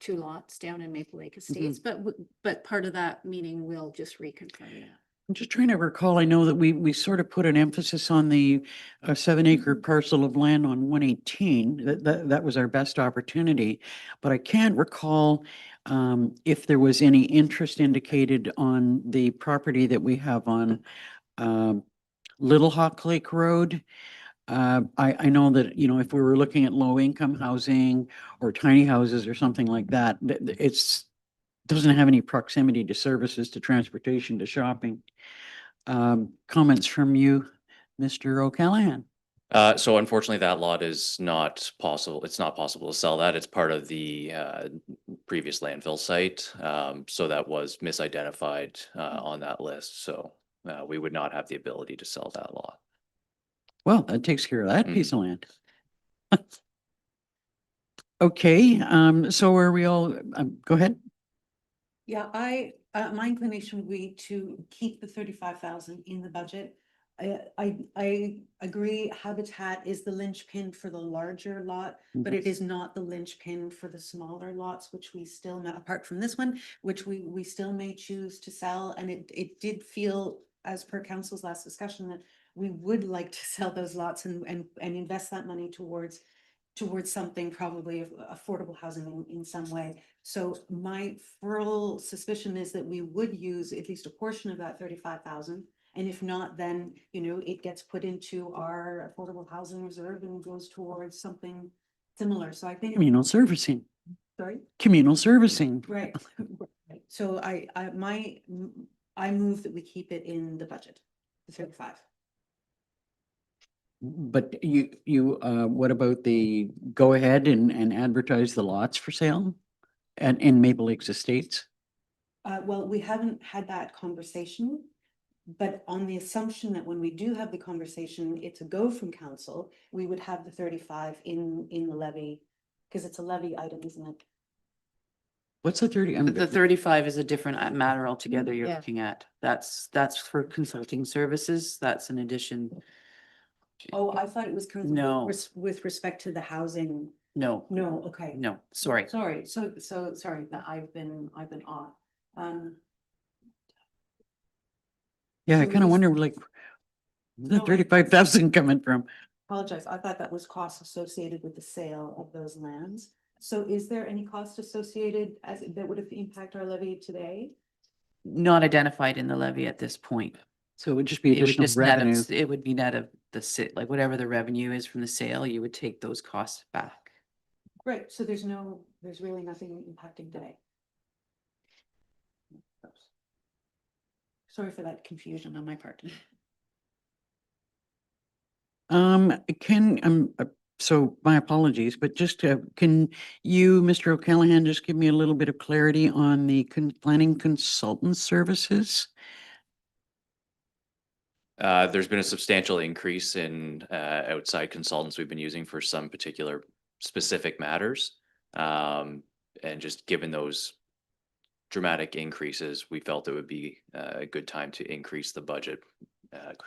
two lots down in Maple Lake Estates, but part of that meeting will just reconfirm that. I'm just trying to recall, I know that we sort of put an emphasis on the 7-acre parcel of land on 118. That was our best opportunity. But I can't recall if there was any interest indicated on the property that we have on Little Hawk Lake Road. I know that, you know, if we were looking at low income housing or tiny houses or something like that, it's doesn't have any proximity to services, to transportation, to shopping. Comments from you, Mr. O'Callahan? So unfortunately, that lot is not possible. It's not possible to sell that. It's part of the previous landfill site. So that was misidentified on that list. So we would not have the ability to sell that lot. Well, that takes care of that Mm. piece of land. Okay, so are we all, go ahead. Yeah, my inclination would be to keep the 35,000 in the budget. I agree, Habitat is the linchpin for the larger lot, but it is not the linchpin for the smaller lots, which we still, apart from this one, which we still may choose to sell. And it did feel, as per council's last discussion, that we would like to sell those lots and invest that money towards something probably affordable housing in some way. So my full suspicion is that we would use at least a portion of that 35,000. And if not, then, you know, it gets put into our affordable housing reserve and goes towards something similar. So I think, Communal servicing, sorry, communal servicing. right. Right. So I move that we keep it in the budget, the 35. But what about the go ahead and advertise the lots for sale and in Maple Lakes Estates? Well, we haven't had that conversation, but on the assumption that when we do have the conversation, it's a go from council, we would have the 35 in the levy, because it's a levy item, isn't it? What's the 30? The 35 is a different matter altogether you're Yeah. looking at. That's for consulting services. That's an addition. Oh, I thought it was No. with respect to the housing. No, No, okay. no, sorry. Sorry, so sorry that I've been off. Yeah, I So kind of is- wonder like, where's the No, I- 35,000 coming from? Apologize, I thought that was costs associated with the sale of those lands. So is there any cost associated that would have impact our levy today? Not identified in the levy at this point. So it would just be It would additional just net of, revenue. it would be net of the like whatever the revenue is from the sale, you would take those costs back. Right, so there's really nothing impacting today. Sorry for that confusion on my part. So my apologies, but just can you, Mr. O'Callahan, just give me a little bit of clarity on the planning consultant services? There's been a substantial increase in outside consultants we've been using for some particular specific matters. And just given those dramatic increases, we felt it would be a good time to increase the budget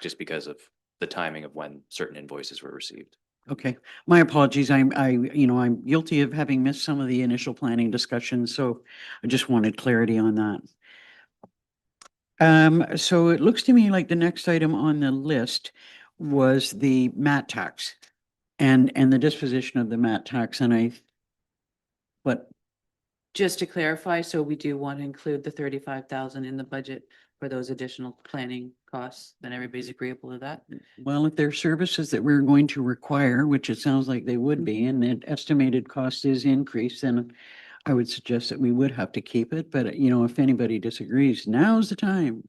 just because of the timing of when certain invoices were received. Okay, my apologies. I'm guilty of having missed some of the initial planning discussions, so I just wanted clarity on that. So it looks to me like the next item on the list was the MAT tax and the disposition of the MAT tax, and but Just to clarify, so we do want to include the 35,000 in the budget for those additional planning costs, then everybody's agreeable to that? well, if there are services that we're going to require, which it sounds like they would be, and the estimated cost is increased, then I would suggest that we would have to keep it, but you know, if anybody disagrees, now's the time.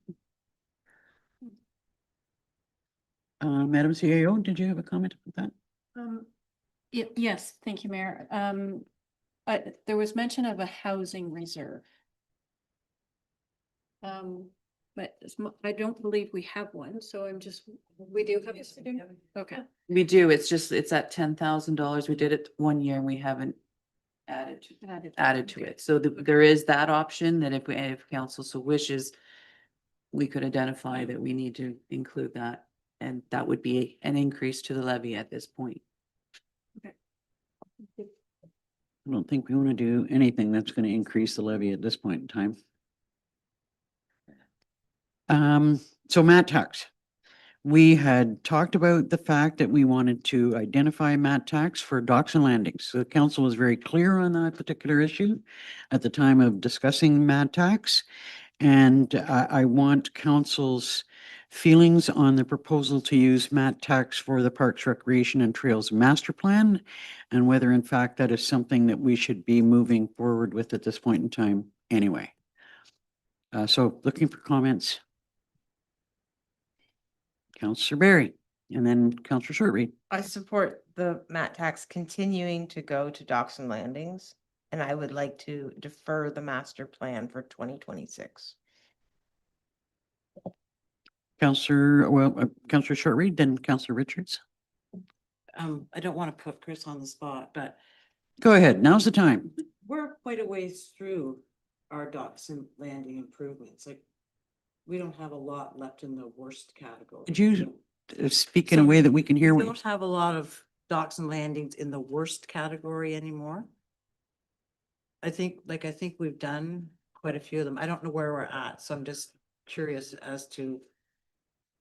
Madam CAO, did you have a comment about that? Yes, thank you, Mayor. There was mention of a housing reserve. But I don't believe we have one, so we do have. Yes, we do. Okay, We do, it's at $10,000. We did it one year and we haven't added to it. So there is that option that if council so wishes, we could identify that we need to include that. And that would be an increase to the levy at this point. I don't think we want to do anything that's going to increase the levy at this point in time. So mat tax. We had talked about the fact that we wanted to identify mat tax for docks and landings. So the council was very clear on that particular issue at the time of discussing mat tax. And I want council's feelings on the proposal to use mat tax for the Parks, Recreation and Trails Master Plan, and whether in fact that is something that we should be moving forward with at this point in time anyway. So looking for comments. Councillor Barry, and then Councillor Shortreed. I support the mat tax continuing to go to docks and landings, and I would like to defer the master plan for 2026. Councillor Shortreed, then Councillor Richards. I don't want to put Chris on the spot, but Go ahead, now's the time. we're quite a ways through our docks and landing improvements, like. We don't have a lot left in the worst category. Could you speak in a way that we can hear? We what don't have a lot of docks and landings in the worst category anymore. I think we've done quite a few of them. I don't know where we're at, so I'm just curious as to.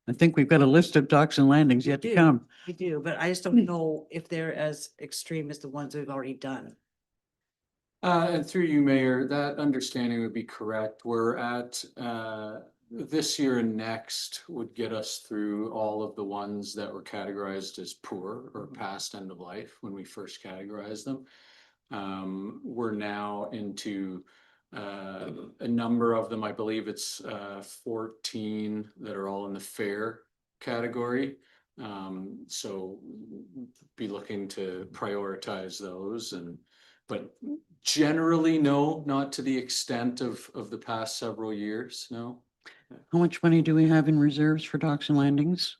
I think we've got a list of docks and landings yet to do. come. We do, but I just don't know if they're as extreme as the ones we've already done. And through you, Mayor, that understanding would be correct. We're at, this year and next would get us through all of the ones that were categorized as poor or past end of life when we first categorized them. We're now into a number of them. I believe it's 14 that are all in the fair category. So be looking to prioritize those, but generally, no, not to the extent of the past several years, no. How much money do we have in reserves for docks and landings?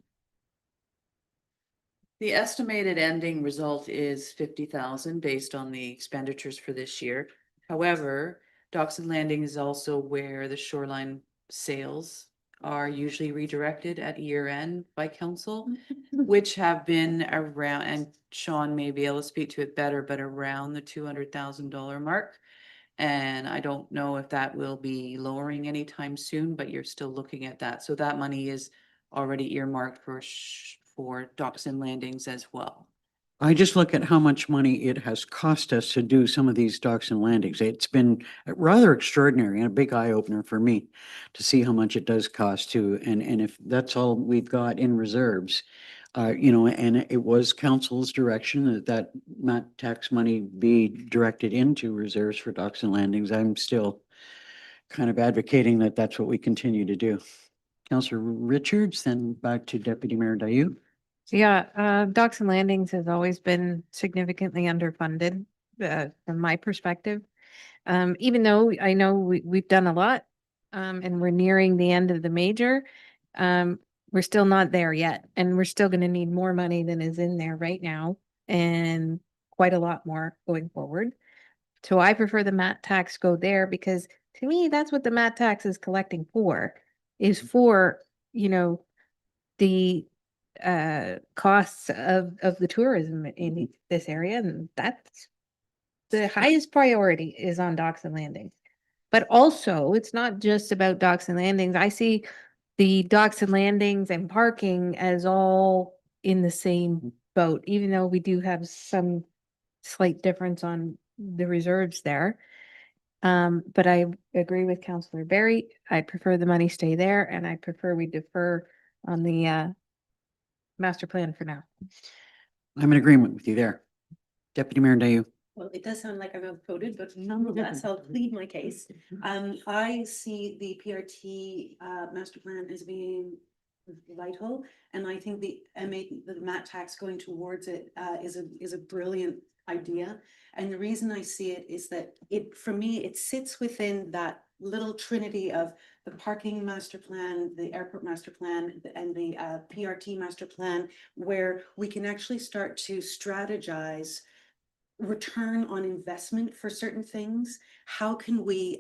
The estimated ending result is 50,000 based on the expenditures for this year. However, docks and landing is also where the shoreline sales are usually redirected at year end by council, which have been around, and Sean may be able to speak to it better, but around the $200,000 mark. And I don't know if that will be lowering anytime soon, but you're still looking at that. So that money is already earmarked for docks and landings as well. I just look at how much money it has cost us to do some of these docks and landings. It's been rather extraordinary and a big eye opener for me to see how much it does cost to. And if that's all we've got in reserves, and it was council's direction that mat tax money be directed into reserves for docks and landings. I'm still kind of advocating that that's what we continue to do. Councillor Richards, then back to Deputy Mayor Dayu. Yeah, docks and landings has always been significantly underfunded, from my perspective. Even though I know we've done a lot, and we're nearing the end of the major, we're still not there yet, and we're still gonna need more money than is in there right now, and quite a lot more going forward. So I prefer the mat tax go there, because to me, that's what the mat tax is collecting for, is for, the costs of the tourism in this area, and that's the highest priority is on docks and landings. But also, it's not just about docks and landings. I see the docks and landings and parking as all in the same boat, even though we do have some slight difference on the reserves there. But I agree with Councillor Barry. I prefer the money stay there, and I prefer we defer on the master plan for now. I'm in agreement with you there. Deputy Mayor Dayu. Well, it does sound like I'm outvoted, but nonetheless, I'll plead my case. I see the PRT master plan as being vital, and I think the mat tax going towards it is a brilliant idea. And the reason I see it is that for me, it sits within that little trinity of the parking master plan, the airport master plan, and the PRT master plan, where we can actually start to strategize return on investment for certain things. How can we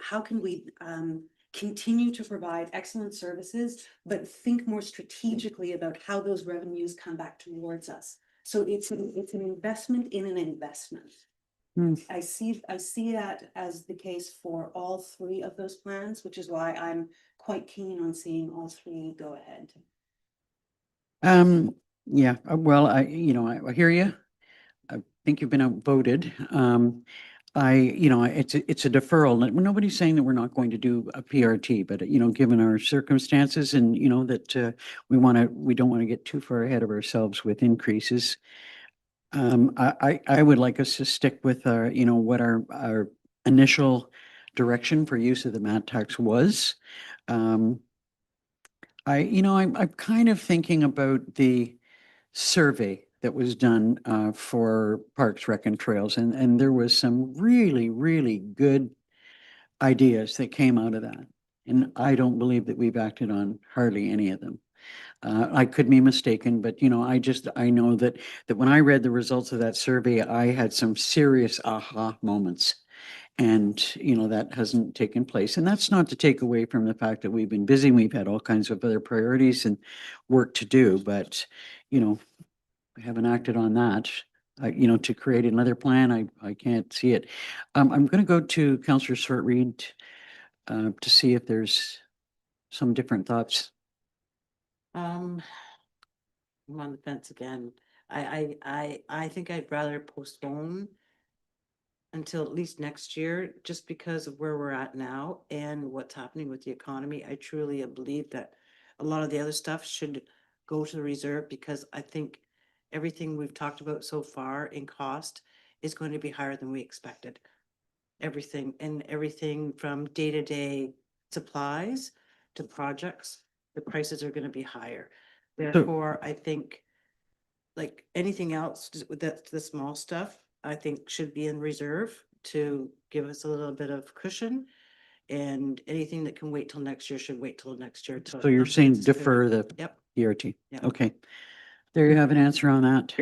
continue to provide excellent services, but think more strategically about how those revenues come back towards us? So it's an investment in an investment. Hmm. I see that as the case for all three of those plans, which is why I'm quite keen on seeing all three go ahead. Yeah, well, I hear you. I think you've been outvoted. It's a deferral. Nobody's saying that we're not going to do a PRT, but given our circumstances and that we don't want to get too far ahead of ourselves with increases. I would like us to stick with what our initial direction for use of the mat tax was. I'm kind of thinking about the survey that was done for Parks, Rec and Trails, and there was some really, really good ideas that came out of that. And I don't believe that we've acted on hardly any of them. I could be mistaken, but I know that when I read the results of that survey, I had some serious aha moments. And, that hasn't taken place. And that's not to take away from the fact that we've been busy. We've had all kinds of other priorities and work to do, but, we haven't acted on that. To create another plan, I can't see it. I'm going to go to Councillor Shortreed to see if there's some different thoughts. I'm on the fence again. I think I'd rather postpone until at least next year, just because of where we're at now and what's happening with the economy. I truly believe that a lot of the other stuff should go to the reserve, because I think everything we've talked about so far in cost is going to be higher than we expected. Everything from day-to-day supplies to projects, the prices are gonna be higher. Therefore, I think like anything else, just with the small stuff, I think should be in reserve to give us a little bit of cushion. And anything that can wait till next year should wait till next year. So you're saying defer the Yep. PRT? Yep. Okay. There you have an answer on that.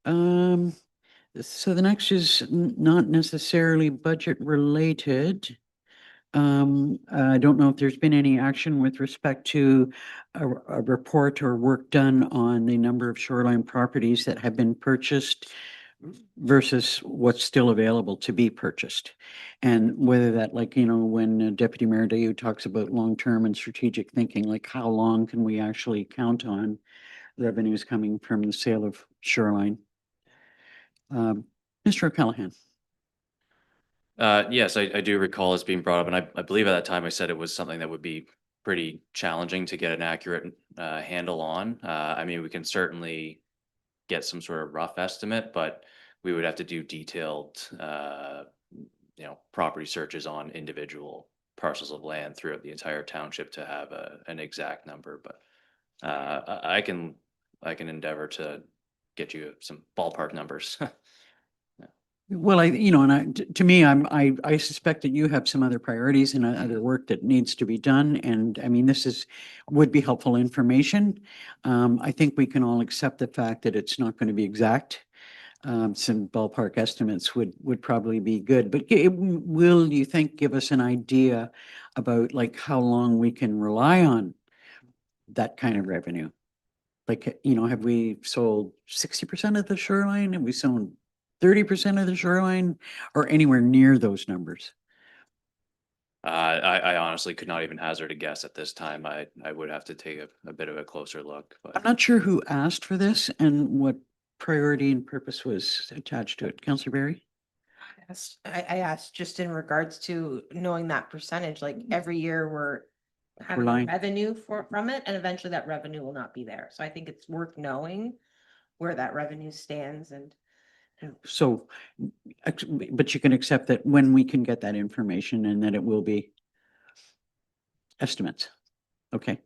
Um, so the next is not necessarily budget related. I don't know if there's been any action with respect to a report or work done on the number of shoreline properties that have been purchased versus what's still available to be purchased. And whether that, like, when Deputy Mayor Dayu talks about long-term and strategic thinking, like how long can we actually count on revenues coming from the sale of shoreline? Mr. O'Callaghan. Yes, I do recall this being brought up, and I believe at that time I said it was something that would be pretty challenging to get an accurate handle on. I mean, we can certainly get some sort of rough estimate, but we would have to do detailed, property searches on individual parcels of land throughout the entire township to have an exact number. But I can endeavor to get you some ballpark numbers. Well, to me, I suspect that you have some other priorities and other work that needs to be done. And I mean, would be helpful information. I think we can all accept the fact that it's not going to be exact. Some ballpark estimates would probably be good, but will you think give us an idea about like how long we can rely on that kind of revenue? Like, have we sold 60% of the shoreline? Have we sold 30% of the shoreline, or anywhere near those numbers? I honestly could not even hazard a guess at this time. I would have to take a bit of a closer look, I'm but not sure who asked for this and what priority and purpose was attached to it. Councillor Berry? I asked just in regards to knowing that percentage, like every year we're having Relying. revenue from it, and eventually that revenue will not be there. So I think it's worth knowing where that revenue stands and. So, but you can accept that when we can get that information and that it will be estimates. Okay.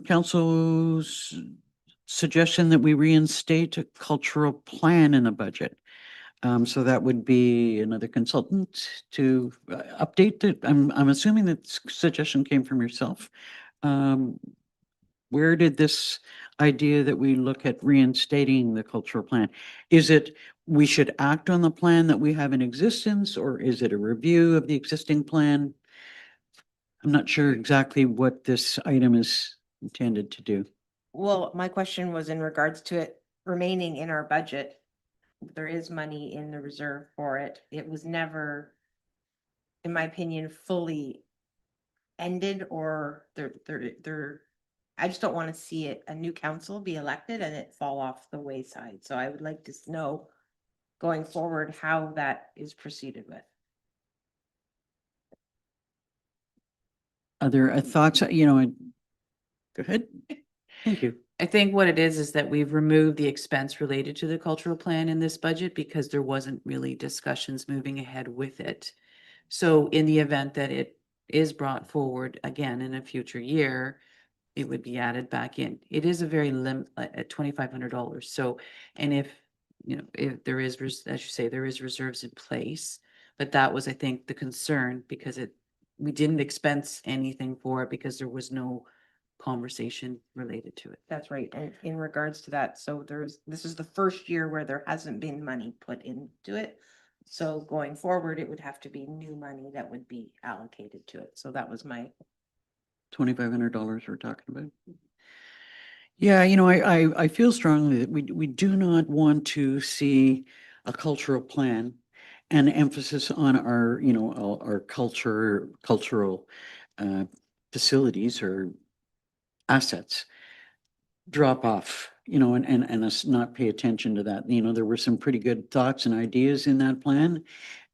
Council's suggestion that we reinstate a cultural plan in the budget. So that would be another consultant to update it. I'm assuming that suggestion came from yourself. Where did this idea that we look at reinstating the cultural plan? Is it we should act on the plan that we have in existence, or is it a review of the existing plan? I'm not sure exactly what this item is intended to do. Well, my question was in regards to it remaining in our budget. There is money in the reserve for it. It was never, in my opinion, fully ended or I just don't want to see it, a new council be elected and it fall off the wayside. So I would like to know going forward how that is proceeded with. Other thoughts, go ahead. Thank you. I think what it is that we've removed the expense related to the cultural plan in this budget because there wasn't really discussions moving ahead with it. So in the event that it is brought forward again in a future year, it would be added back in. It is a very at $2,500. So, and if there is, as you say, there is reserves in place, but that was, I think, the concern because we didn't expense anything for it because there was no conversation related to it. That's right. And in regards to that, so this is the first year where there hasn't been money put into it. So going forward, it would have to be new money that would be allocated to it. So that was my, $2,500 we're talking about. Yeah, I feel strongly that we do not want to see a cultural plan and emphasis on our, our cultural facilities or assets drop off, and us not pay attention to that. There were some pretty good thoughts and ideas in that plan.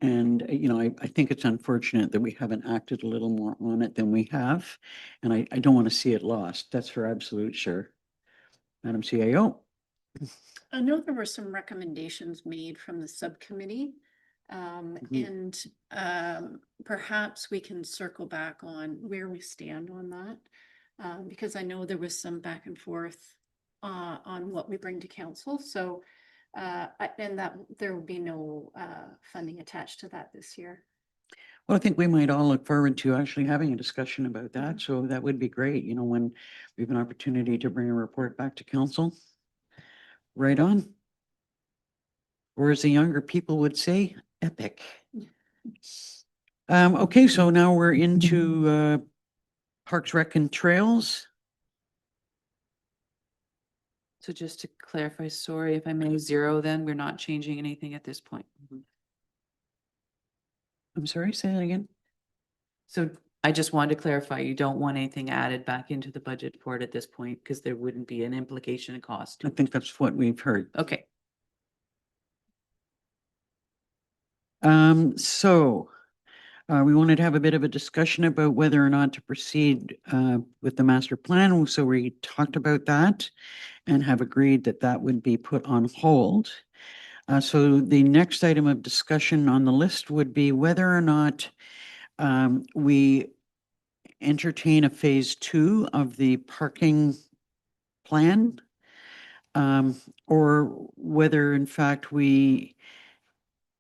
And, I think it's unfortunate that we haven't acted a little more on it than we have. And I don't want to see it lost. That's for absolute sure. Madam CAO. I know there were some recommendations made from the subcommittee. Mhm. And perhaps we can circle back on where we stand on that. Because I know there was some back and forth on what we bring to council. So, and that there will be no funding attached to that this year. Well, I think we might all look forward to actually having a discussion about that. So that would be great, when we have an opportunity to bring a report back to council. Right on. Or as the younger people would say, epic. Okay, so now we're into Parks, Rec and Trails. So just to clarify, sorry if I may, 0, then we're not changing anything at this point. I'm sorry, say that again. So I just wanted to clarify, you don't want anything added back into the budget for it at this point because there wouldn't be an implication of cost. I think that's what we've heard. Okay. So we wanted to have a bit of a discussion about whether or not to proceed with the master plan. So we talked about that and have agreed that that would be put on hold. So the next item of discussion on the list would be whether or not we entertain a phase 2 of the parking plan, or whether in fact we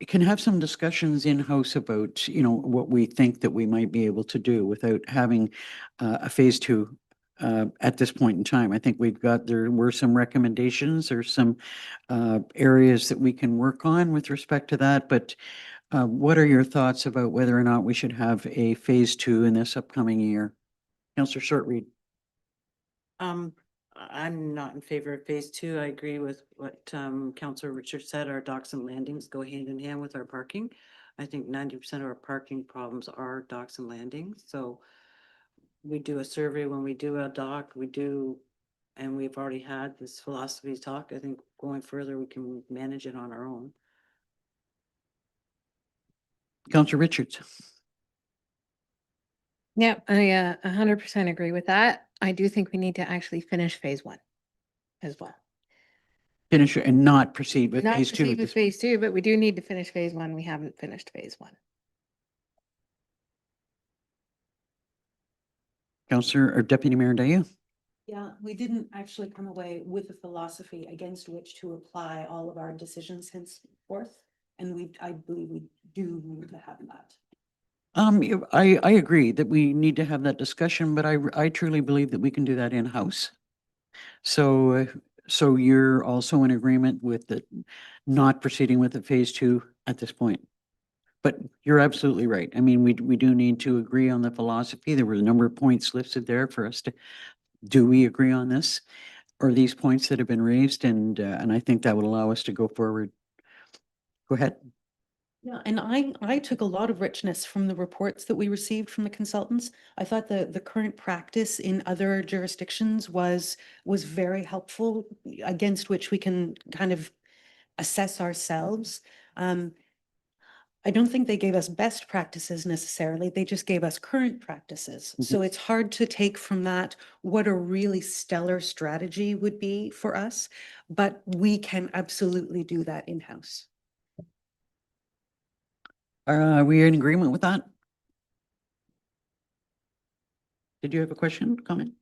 can have some discussions in-house about, what we think that we might be able to do without having a phase 2 at this point in time. I think there were some recommendations, there's some areas that we can work on with respect to that, but what are your thoughts about whether or not we should have a phase 2 in this upcoming year? Councillor Shortreed. I'm not in favor of phase 2. I agree with what Councillor Richard said. Our docks and landings go hand in hand with our parking. I think 90% of our parking problems are docks and landings. So we do a survey when we do a dock, and we've already had this philosophy talk. I think going further, we can manage it on our own. Councillor Richards. Yeah, I 100% agree with that. I do think we need to actually finish phase 1 as well. Finish it and not proceed with Not phase 2. proceed at with this phase 2, but we do need to finish phase 1. We haven't finished phase 1. Councillor or Deputy Mayor Dayu. Yeah, we didn't actually come away with a philosophy against which to apply all of our decisions henceforth. And I believe we do need to have that. I agree that we need to have that discussion, but I truly believe that we can do that in-house. So So you're also in agreement with the not proceeding with the phase two at this point? But you're absolutely right. I mean, we do need to agree on the philosophy. There were a number of points listed there for us to, do we agree on this? Or these points that have been raised? And I think that would allow us to go forward. Go ahead. Yeah, and I took a lot of richness from the reports that we received from the consultants. I thought the current practice in other jurisdictions was very helpful, against which we can kind of assess ourselves. I don't think they gave us best practices necessarily. They just gave us current practices. So it's hard to take from that what a really stellar strategy would be for us, but we can absolutely do that in-house. Are we in agreement with that? Did you have a question, comment?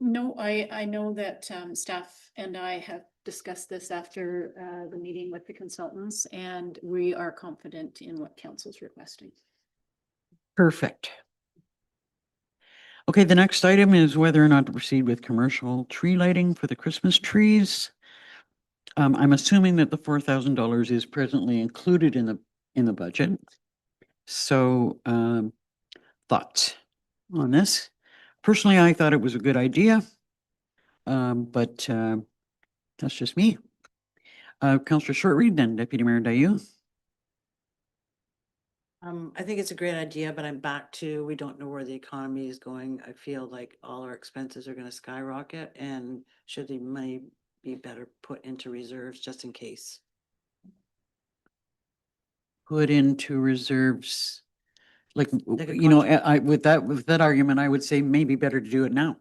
No, I know that staff and I have discussed this after the meeting with the consultants, and we are confident in what council's requesting. Perfect. Okay, the next item is whether or not to proceed with commercial tree lighting for the Christmas trees. I'm assuming that the $4,000 is presently included in the budget. So, thoughts on this? Personally, I thought it was a good idea. But that's just me. Councillor Shortreed, then Deputy Mayor Dayu. I think it's a great idea, but I'm back to, we don't know where the economy is going. I feel like all our expenses are gonna skyrocket, and should the money be better put into reserves just in case? Put into reserves. Like, Like a you know, contra- with that argument, I would say maybe better to do it now.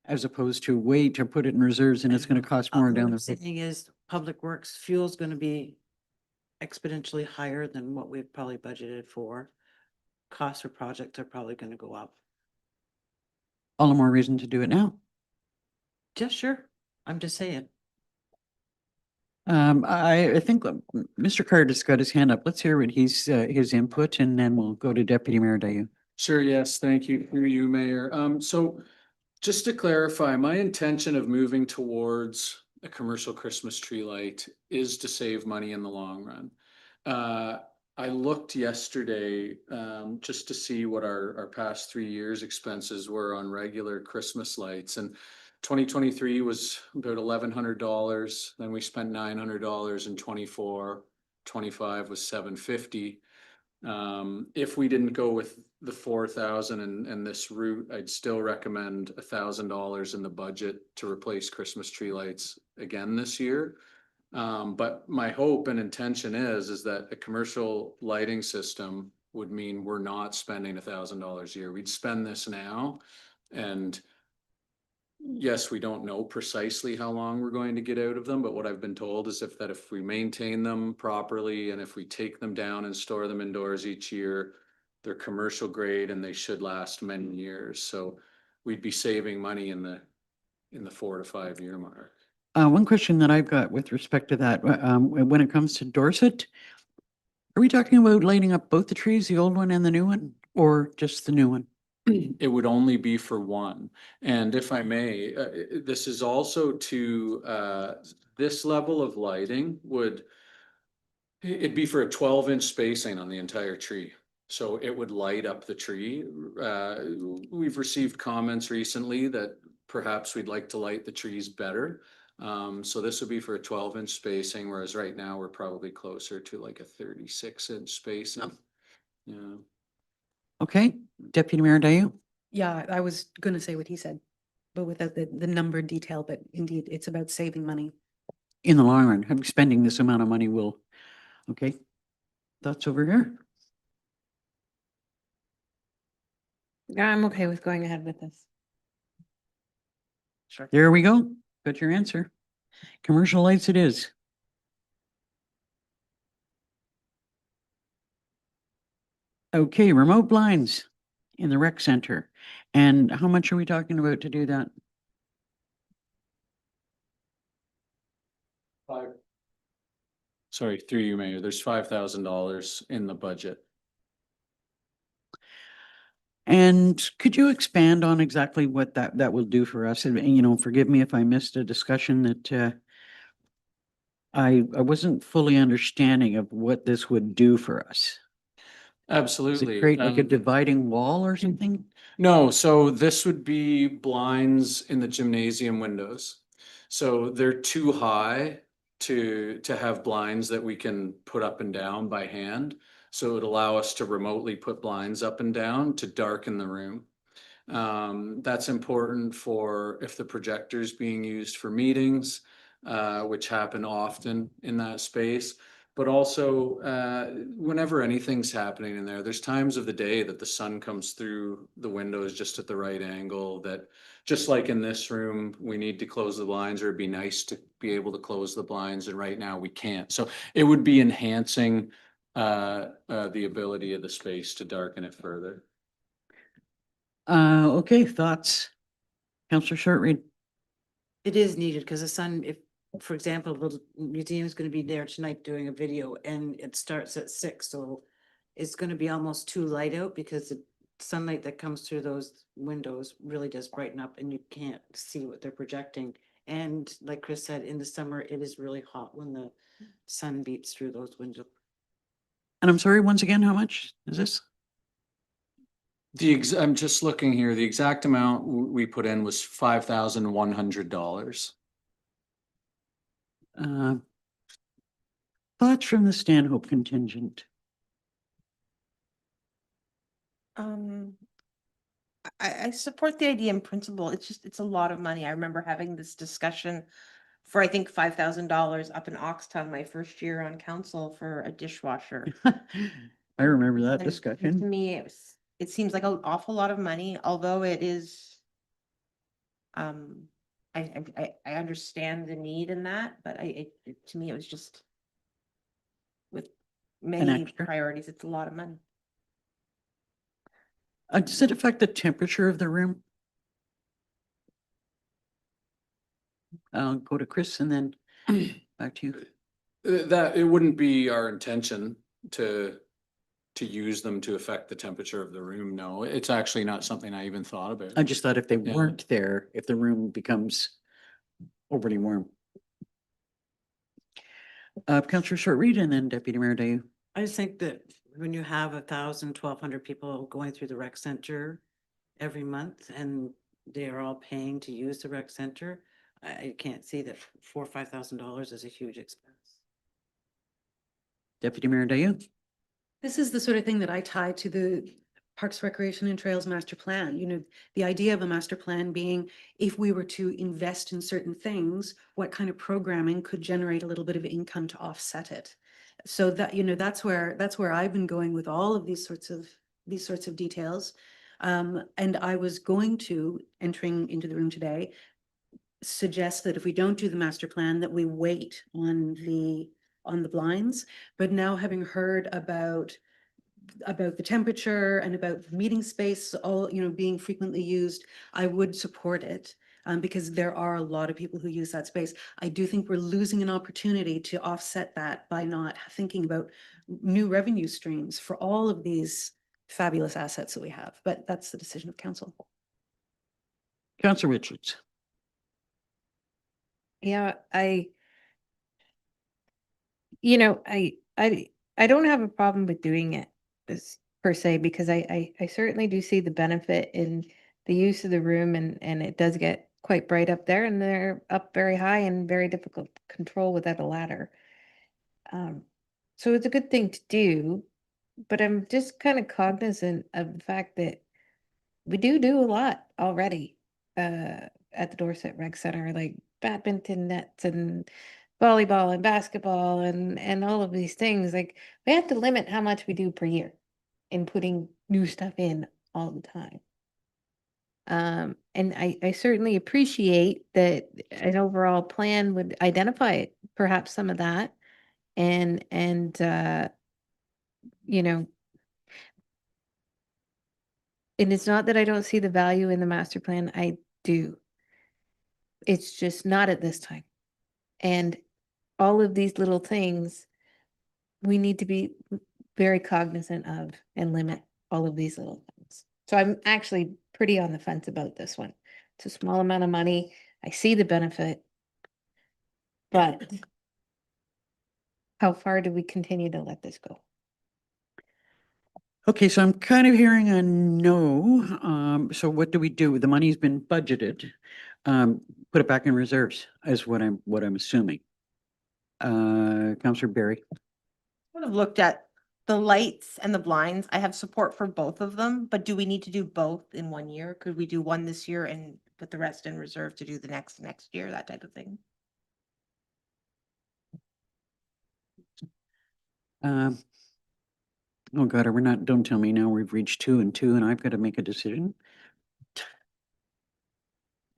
As opposed to wait to put it in reserves and it's gonna cost more What down I'm the road. saying is, Public Works fuel's gonna be exponentially higher than what we've probably budgeted for. Costs for projects are probably gonna go up. All the more reason to do it now. Just sure, I'm just saying. I think Mr. Carter's got his hand up. Let's hear what his input, and then we'll go to Deputy Mayor Dayu. Sure, yes, thank you, through you, Mayor. So just to clarify, my intention of moving towards a commercial Christmas tree light is to save money in the long run. I looked yesterday, just to see what our past 3 years' expenses were on regular Christmas lights, and 2023 was about $1,100. Then we spent $900 in 24. 25 was $750. If we didn't go with the 4,000 and this route, I'd still recommend $1,000 in the budget to replace Christmas tree lights again this year. But my hope and intention is that a commercial lighting system would mean we're not spending $1,000 a year. We'd spend this now, and yes, we don't know precisely how long we're going to get out of them, but what I've been told is if we maintain them properly and if we take them down and store them indoors each year, they're commercial grade and they should last many years. So we'd be saving money in the 4 to 5 year mark. One question that I've got with respect to that, when it comes to Dorset, are we talking about lighting up both the trees, the old one and the new one, or just the new one? It would only be for one. And if I may, this is also to, this level of lighting would, it'd be for a 12-inch spacing on the entire tree. So it would light up the tree. We've received comments recently that perhaps we'd like to light the trees better. So this would be for a 12-inch spacing, whereas right now we're probably closer to like a 36-inch spacing. Yeah. Okay, Deputy Mayor Dayu? Yeah, I was gonna say what he said, but without the number detail, but indeed, it's about saving money. In the long run, having spending this amount of money will, okay. Thoughts over here? I'm okay with going ahead with this. Sure. There we go. Got your answer. Commercial lights it is. Okay, remote blinds in the rec center. And how much are we talking about to do that? Sorry, through you, Mayor, there's $5,000 in the budget. And could you expand on exactly what that will do for us? And, you know, forgive me if I missed a discussion that I wasn't fully understanding of what this would do for us. Does Absolutely. it create like a Um, dividing wall or something? No, so this would be blinds in the gymnasium windows. So they're too high to have blinds that we can put up and down by hand. So it would allow us to remotely put blinds up and down to darken the room. That's important for if the projector's being used for meetings, which happen often in that space. But also, whenever anything's happening in there, there's times of the day that the sun comes through the windows just at the right angle that, just like in this room, we need to close the blinds, or it'd be nice to be able to close the blinds, and right now we can't. So it would be enhancing the ability of the space to darken it further. Okay, thoughts? Counselor Shortreed? It is needed because the sun, if, for example, the museum is going to be there tonight doing a video and it starts at 6, so it's going to be almost too light out because the sunlight that comes through those windows really does brighten up and you can't see what they're projecting. And like Chris said, in the summer, it is really hot when the sun beats through those windows. And I'm sorry, once again, how much is this? I'm just looking here, the exact amount we put in was $5,100. Thoughts from the Stanhope contingent? I support the idea in principle. It's just, it's a lot of money. I remember having this discussion for, I think, $5,000 up in Oxtown my first year on council for a dishwasher. I remember that And to discussion. me, it seems like an awful lot of money, although it is. I understand the need in that, but to me, it was just. With many extra. priorities, it's a lot of money. Does it affect the temperature of the room? I'll go to Chris and then back to you. That, it wouldn't be our intention to use them to affect the temperature of the room. No, it's actually not something I even thought about. I just thought if they Yeah. weren't there, if the room becomes overly warm. Counselor Shortreed and then Deputy Mayor Dayu. I just think that when you have 1,200 people going through the rec center every month and they are all paying to use the rec center, I can't see that $4,000 or $5,000 is a huge expense. Deputy Mayor Dayu. This is the sort of thing that I tie to the Parks, Recreation and Trails Master Plan. You know, the idea of a master plan being if we were to invest in certain things, what kind of programming could generate a little bit of income to offset it. So that, you know, that's where I've been going with all of these sorts of details. And I was going to, entering into the room today, suggest that if we don't do the master plan, that we wait on the blinds. But now having heard about the temperature and about the meeting space, all, you know, being frequently used, I would support it. Because there are a lot of people who use that space. I do think we're losing an opportunity to offset that by not thinking about new revenue streams for all of these fabulous assets that we have. But that's the decision of council. Counselor Richards. Yeah, I don't have a problem with doing it this per se, because I certainly do see the benefit in the use of the room, and it does get quite bright up there, and they're up very high and very difficult to control without a ladder. So it's a good thing to do, but I'm just kind of cognizant of the fact that we do a lot already at the Dorset Rec Center, like badminton nets and volleyball and basketball and all of these things. Like, we have to limit how much we do per year in putting new stuff in all the time. And I certainly appreciate that an overall plan would identify perhaps some of that and you know, and it's not that I don't see the value in the master plan. I do. It's just not at this time. And all of these little things, we need to be very cognizant of and limit all of these little things. So I'm actually pretty on the fence about this one. It's a small amount of money. I see the benefit. But how far do we continue to let this go? Okay, so I'm kind of hearing a no. So what do we do? The money's been budgeted. Put it back in reserves is what I'm assuming. Counselor Barry. Would have looked at the lights and the blinds. I have support for both of them, but do we need to do both in one year? Could we do one this year and put the rest in reserve to do the next year, that type of thing? Oh God, we're not, don't tell me now we've reached 2 and 2 and I've got to make a decision.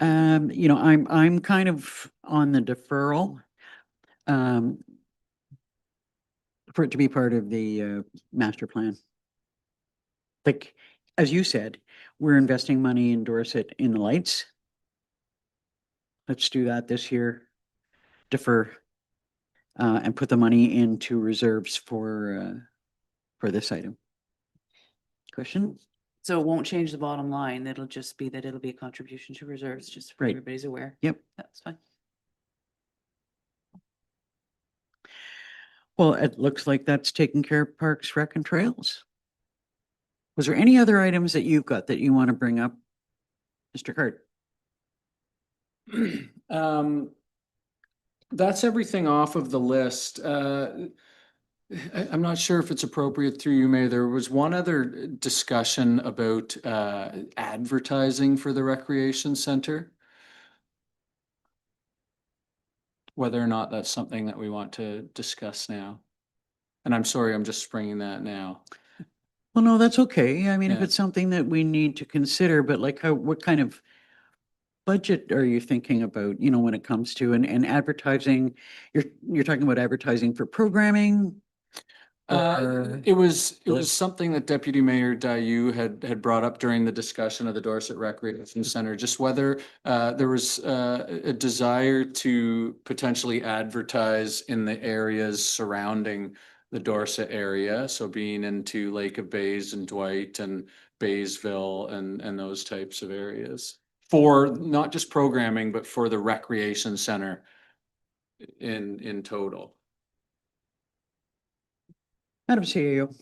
You know, I'm kind of on the deferral. For it to be part of the master plan. Like, as you said, we're investing money in Dorset in the lights. Let's do that this year. Defer. And put the money into reserves for this item. Question? So it won't change the bottom line. It'll just be that it'll be a contribution to reserves, just for Right. everybody's aware. Yep. That's fine. Well, it looks like that's taking care of Parks, Rec and Trails. Was there any other items that you've got that you want to bring up? Mr. Cart? That's everything off of the list. I'm not sure if it's appropriate through you, Mayor. There was one other discussion about advertising for the recreation center. Whether or not that's something that we want to discuss now. And I'm sorry, I'm just springing that now. Well, no, that's okay. I mean, if Yeah. it's something that we need to consider, but like what kind of budget are you thinking about, you know, when it comes to and advertising? You're talking about advertising for programming? Or- It was the- something that Deputy Mayor Dayu had brought up during the discussion of the Dorset Recreation Center, just whether there was a desire to potentially advertise in the areas surrounding the Dorset area, so being into Lake of Bays and Dwight and Baysville and those types of areas. For not just programming, but for the recreation center in total. Madam CEO.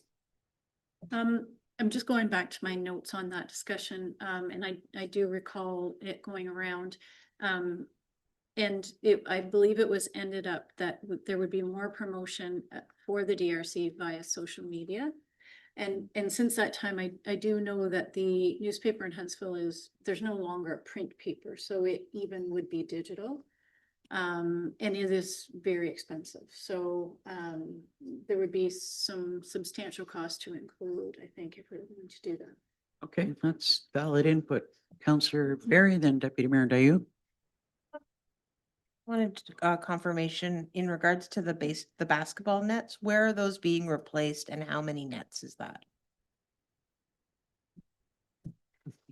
I'm just going back to my notes on that discussion, and I do recall it going around. And I believe it was ended up that there would be more promotion for the DRC via social media. And since that time, I do know that the newspaper in Huntsville there's no longer a print paper, so it even would be digital. And it is very expensive. So there would be some substantial cost to include, I think, if we're going to do that. Okay, that's valid input. Counselor Barry, then Deputy Mayor Dayu. Wanted confirmation in regards to the basketball nets. Where are those being replaced and how many nets is that?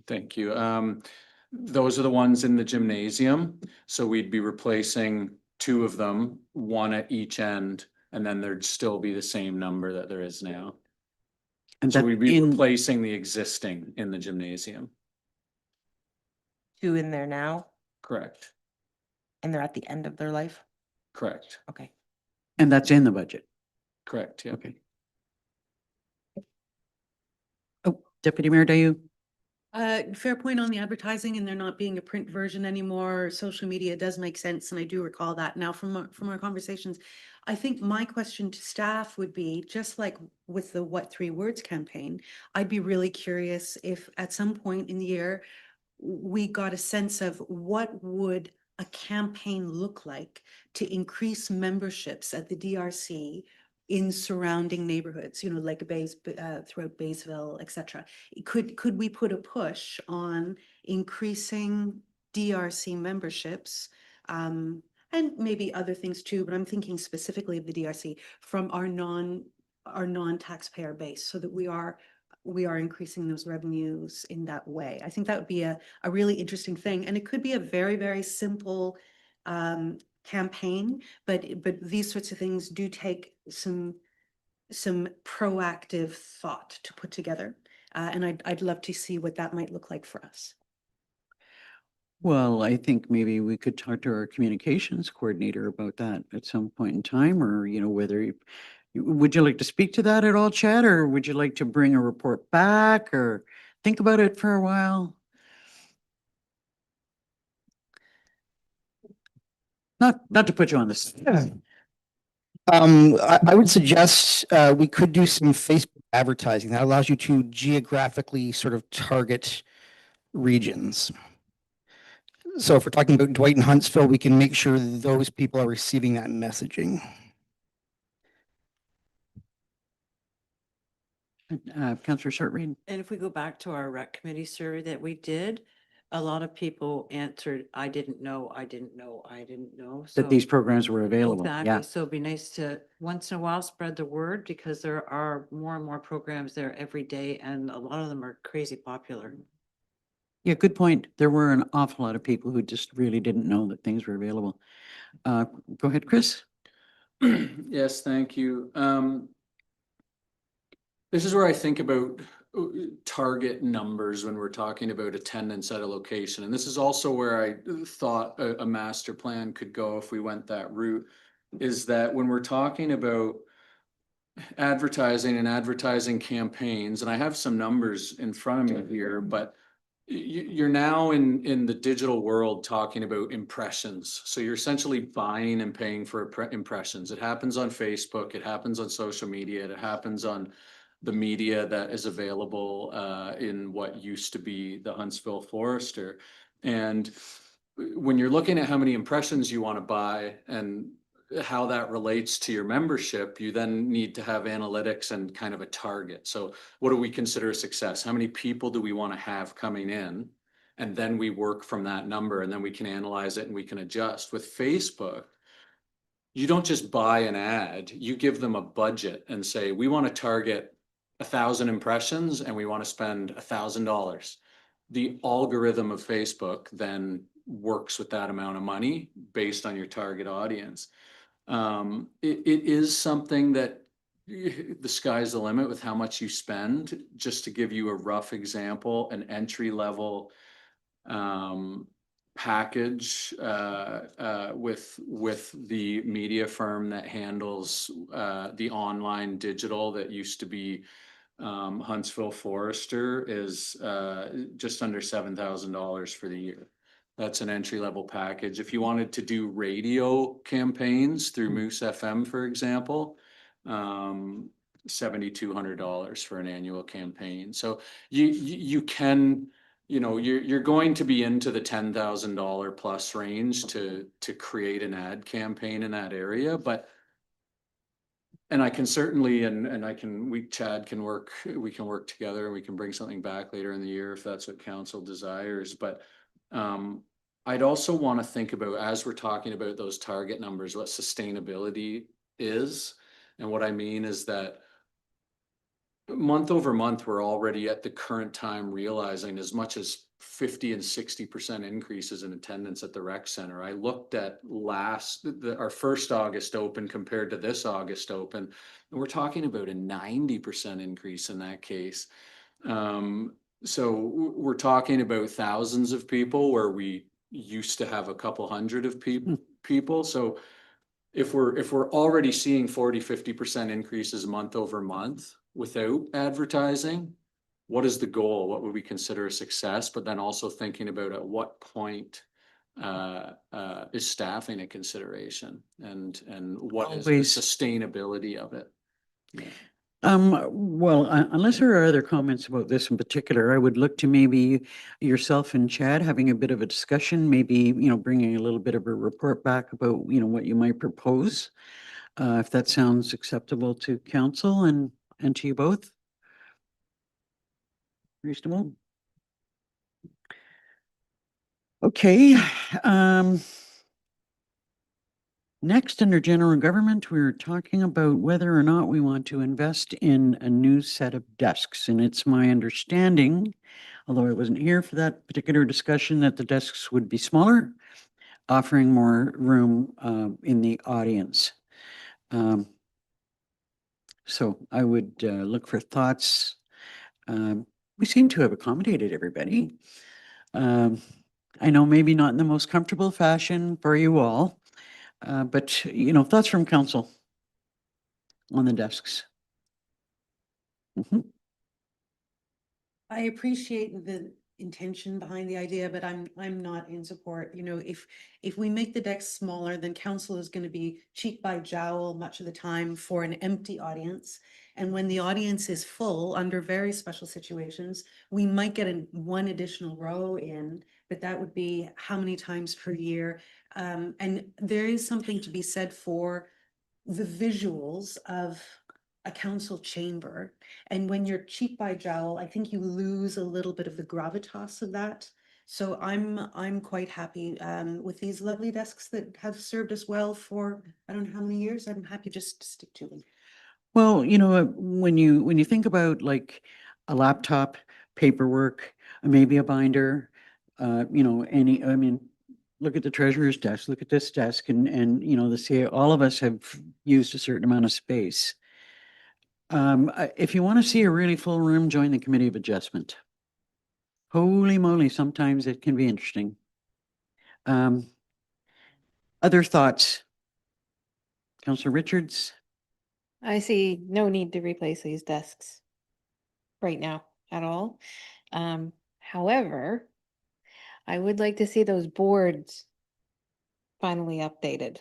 Thank you. Those are the ones in the gymnasium. So we'd be replacing 2 of them, 1 at each end, and then there'd still be the same number that there is now. And So that we'd be in, replacing the existing in the gymnasium. 2 in there now, Correct. and they're at the end of their life? Correct. Okay. and that's in the budget. Correct. Yeah. Okay. Oh, Deputy Mayor Dayu. Fair point on the advertising and there not being a print version anymore. Social media does make sense, and I do recall that now from our conversations. I think my question to staff would be, just like with the What 3 Words campaign, I'd be really curious if at some point in the year we got a sense of what would a campaign look like to increase memberships at the DRC in surrounding neighborhoods, you know, like Bays, throughout Baysville, et cetera. Could we put a push on increasing DRC memberships, and maybe other things too, but I'm thinking specifically of the DRC from our non-taxpayer base, so that we are increasing those revenues in that way. I think that would be a really interesting thing, and it could be a very, very simple campaign, but these sorts of things do take some proactive thought to put together. And I'd love to see what that might look like for us. Well, I think maybe we could talk to our communications coordinator about that at some point in time, or, whether would you like to speak to that at all, Chad, or would you like to bring a report back or think about it for a while? Not to put you on this. I would suggest we could do some Facebook advertising that allows you to geographically sort of target regions. So if we're talking about Dwight and Huntsville, we can make sure those people are receiving that messaging. Councillor Shortreed. And if we go back to our rec committee survey that we did, a lot of people answered, I didn't know, I didn't know, I didn't know. That these So- programs were available. Exactly. Yeah. So it'd be nice to, once in a while, spread the word because there are more and more programs there every day and a lot of them are crazy popular. Yeah, good point. There were an awful lot of people who just really didn't know that things were available. Go ahead, Chris. Yes, thank you. This is where I think about target numbers when we're talking about attendance at a location. And this is also where I thought a master plan could go if we went that route, is that when we're talking about advertising and advertising campaigns, and I have some numbers in front of me here, but you're now in the digital world talking about impressions. So you're essentially buying and paying for impressions. It happens on Facebook, it happens on social media, it happens on the media that is available in what used to be the Huntsville Forester. And when you're looking at how many impressions you want to buy and how that relates to your membership, you then need to have analytics and kind of a target. So what do we consider a success? How many people do we want to have coming in? And then we work from that number and then we can analyze it and we can adjust. With Facebook, you don't just buy an ad, you give them a budget and say, we want to target 1,000 impressions and we want to spend $1,000. The algorithm of Facebook then works with that amount of money based on your target audience. It is something that the sky's the limit with how much you spend. Just to give you a rough example, an entry level package with the media firm that handles the online digital that used to be Huntsville Forester is just under $7,000 for the year. That's an entry level package. If you wanted to do radio campaigns through Moose FM, for example, $7,200 for an annual campaign. So you can, you're going to be into the $10,000 plus range to create an ad campaign in that area, but. And I can certainly, Chad can work, we can work together and we can bring something back later in the year if that's what council desires, but. I'd also want to think about, as we're talking about those target numbers, what sustainability is. And what I mean is that month over month, we're already at the current time realizing as much as 50 and 60% increases in attendance at the rec center. I looked at our first August open compared to this August open, and we're talking about a 90% increase in that case. So we're talking about thousands of people where we used to have a couple hundred of people. So if we're already seeing 40-50% increases month over month without advertising, what is the goal? What would we consider a success? But then also thinking about at what point is staffing a consideration and what is the sustainability of it? Yeah. Well, unless there are other comments about this in particular, I would look to maybe yourself and Chad having a bit of a discussion, maybe, bringing a little bit of a report back about, what you might propose. If that sounds acceptable to council and to you both. Reasonable. Okay. Next, under general government, we were talking about whether or not we want to invest in a new set of desks. And it's my understanding, although I wasn't here for that particular discussion, that the desks would be smaller, offering more room in the audience. So I would look for thoughts we seem to have accommodated everybody. I know maybe not in the most comfortable fashion for you all, but, you know, thoughts from council on the desks. Mhm. I appreciate the intention behind the idea, but I'm not in support. You know, if we make the decks smaller, then council is going to be cheek by jowl much of the time for an empty audience. And when the audience is full, under very special situations, we might get one additional row in, but that would be how many times per year? And there is something to be said for the visuals of a council chamber. And when you're cheek by jowl, I think you lose a little bit of the gravitas of that. So I'm quite happy with these lovely desks that have served us well for I don't know how many years. I'm happy just to stick to them. Well, you know, when you think about like a laptop, paperwork, maybe a binder, you know, I mean, look at the treasurer's desk, look at this desk, and you know, all of us have used a certain amount of space. If you want to see a really full room, join the committee of adjustment. Holy moly, sometimes it can be interesting. Other thoughts? Councillor Richards? I see no need to replace these desks right now at all. However, I would like to see those boards finally updated.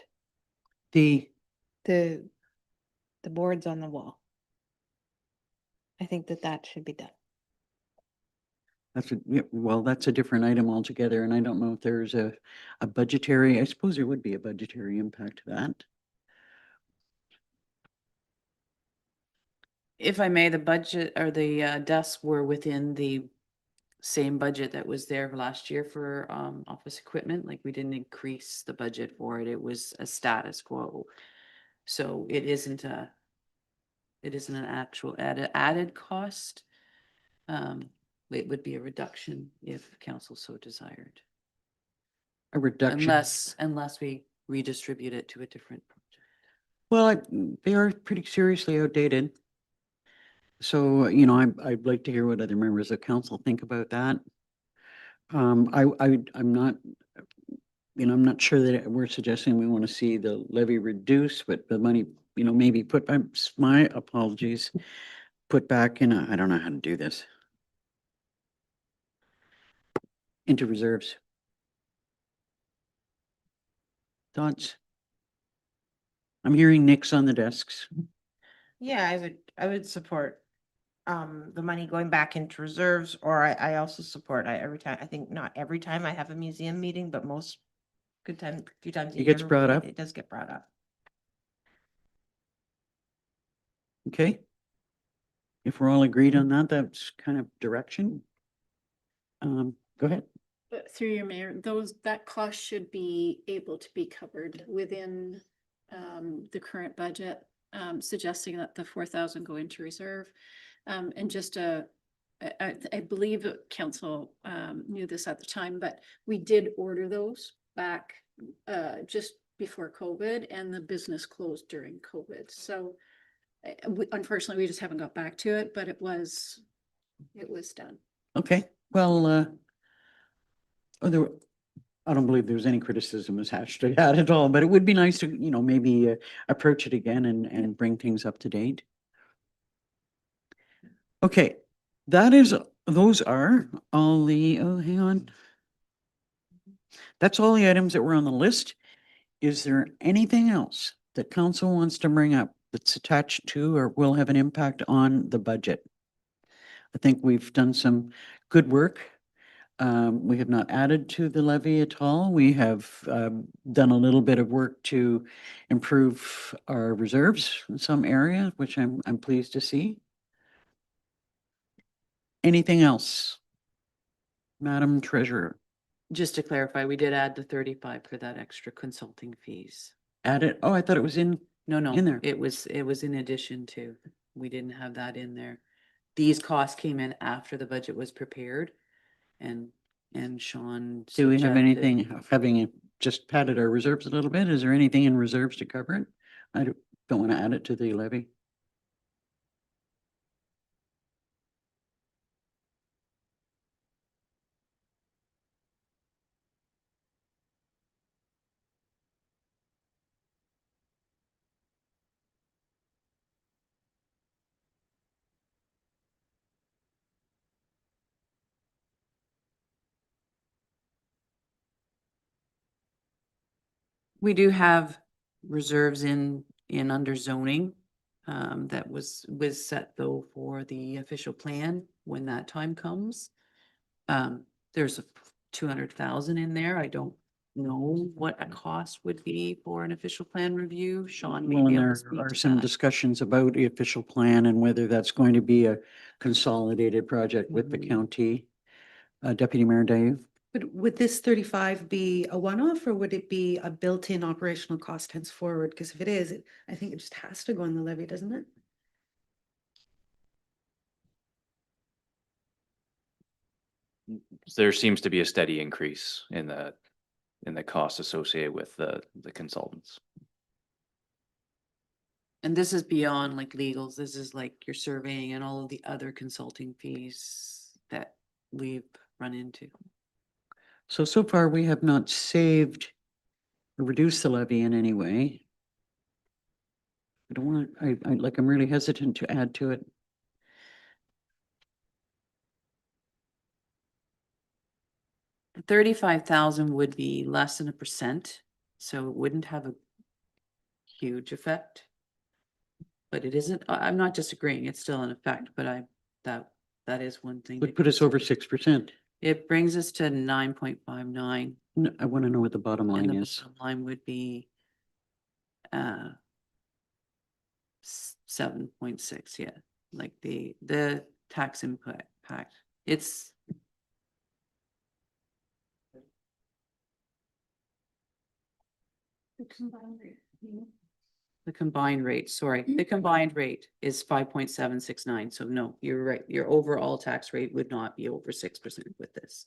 The, The boards on the wall. I think that should be done. well, that's a different item altogether, and I don't know if there's a budgetary, I suppose there would be a budgetary impact to that. If I may, the budget or the desks were within the same budget that was there last year for office equipment. Like we didn't increase the budget for it. It was a status quo. So it isn't an actual added cost. It would be a reduction if council so desired. A reduction. Unless we redistribute it to a different project. Well, they are pretty seriously outdated. So, you know, I'd like to hear what other members of council think about that. I'm not, you know, I'm not sure that we're suggesting we want to see the levy reduced, but the money, you know, maybe put by, my apologies, put back in, I don't know how to do this. Into reserves. Thoughts? I'm hearing nicks on the desks. Yeah, I would support the money going back into reserves, or I also support, every time, I think not every time I have a museum meeting, but most few times a It gets year, brought up. It does get brought up. Okay. If we're all agreed on that, that's kind of direction. Go ahead. But through your mayor, that cost should be able to be covered within the current budget, suggesting that the 4,000 go into reserve. And just I believe that council knew this at the time, but we did order those back just before COVID, and the business closed during COVID. So unfortunately, we just haven't got back to it, but it was done. Okay, well, I don't believe there's any criticism attached to that at all, but it would be nice to, you know, maybe approach it again and bring things up to date. Okay, those are all the, oh, hang on. That's all the items that were on the list. Is there anything else that council wants to bring up that's attached to or will have an impact on the budget? I think we've done some good work. We have not added to the levy at all. We have done a little bit of work to improve our reserves in some area, which I'm pleased to see. Anything else? Madam Treasurer, Just to clarify, we did add the 35 for that extra consulting fees. add it. Oh, I thought it was in No, there. it was in addition to, we didn't have that in there. These costs came in after the budget was prepared and Sean. Do we have suggested- anything, having just padded our reserves a little bit? Is there anything in reserves to cover it? I don't want to add it to the levy. We do have reserves in under zoning. That was set though for the official plan when that time comes. There's a 200,000 in there. I don't know what a cost would be for an official plan review. Sean may Well, be and able to there speak are to some that. discussions about the official plan and whether that's going to be a consolidated project with the Mhm. county. Deputy Mayor Dave? But would this 35 be a one-off or would it be a built-in operational cost henceforward? Because if it is, I think it just has to go in the levy, doesn't it? There seems to be a steady increase in the cost associated with the consultants. And this is beyond like legals. This is like your surveying and all of the other consulting fees that we've run into. So far, we have not saved or reduced the levy in any way. I don't want, I'm really hesitant to add to it. $35,000 would be less than 1%, so it wouldn't have a huge effect. But it isn't, I'm not disagreeing, it's still an effect, but that is one thing. to Would put us over consider. 6%. It brings us to 9.59. I want to know what the bottom And line the is. bottom line would be 7.6, yeah, like the tax impact. It's the combined rate, sorry, the combined rate is 5.769. So no, you're right. Your overall tax rate would not be over 6% with this.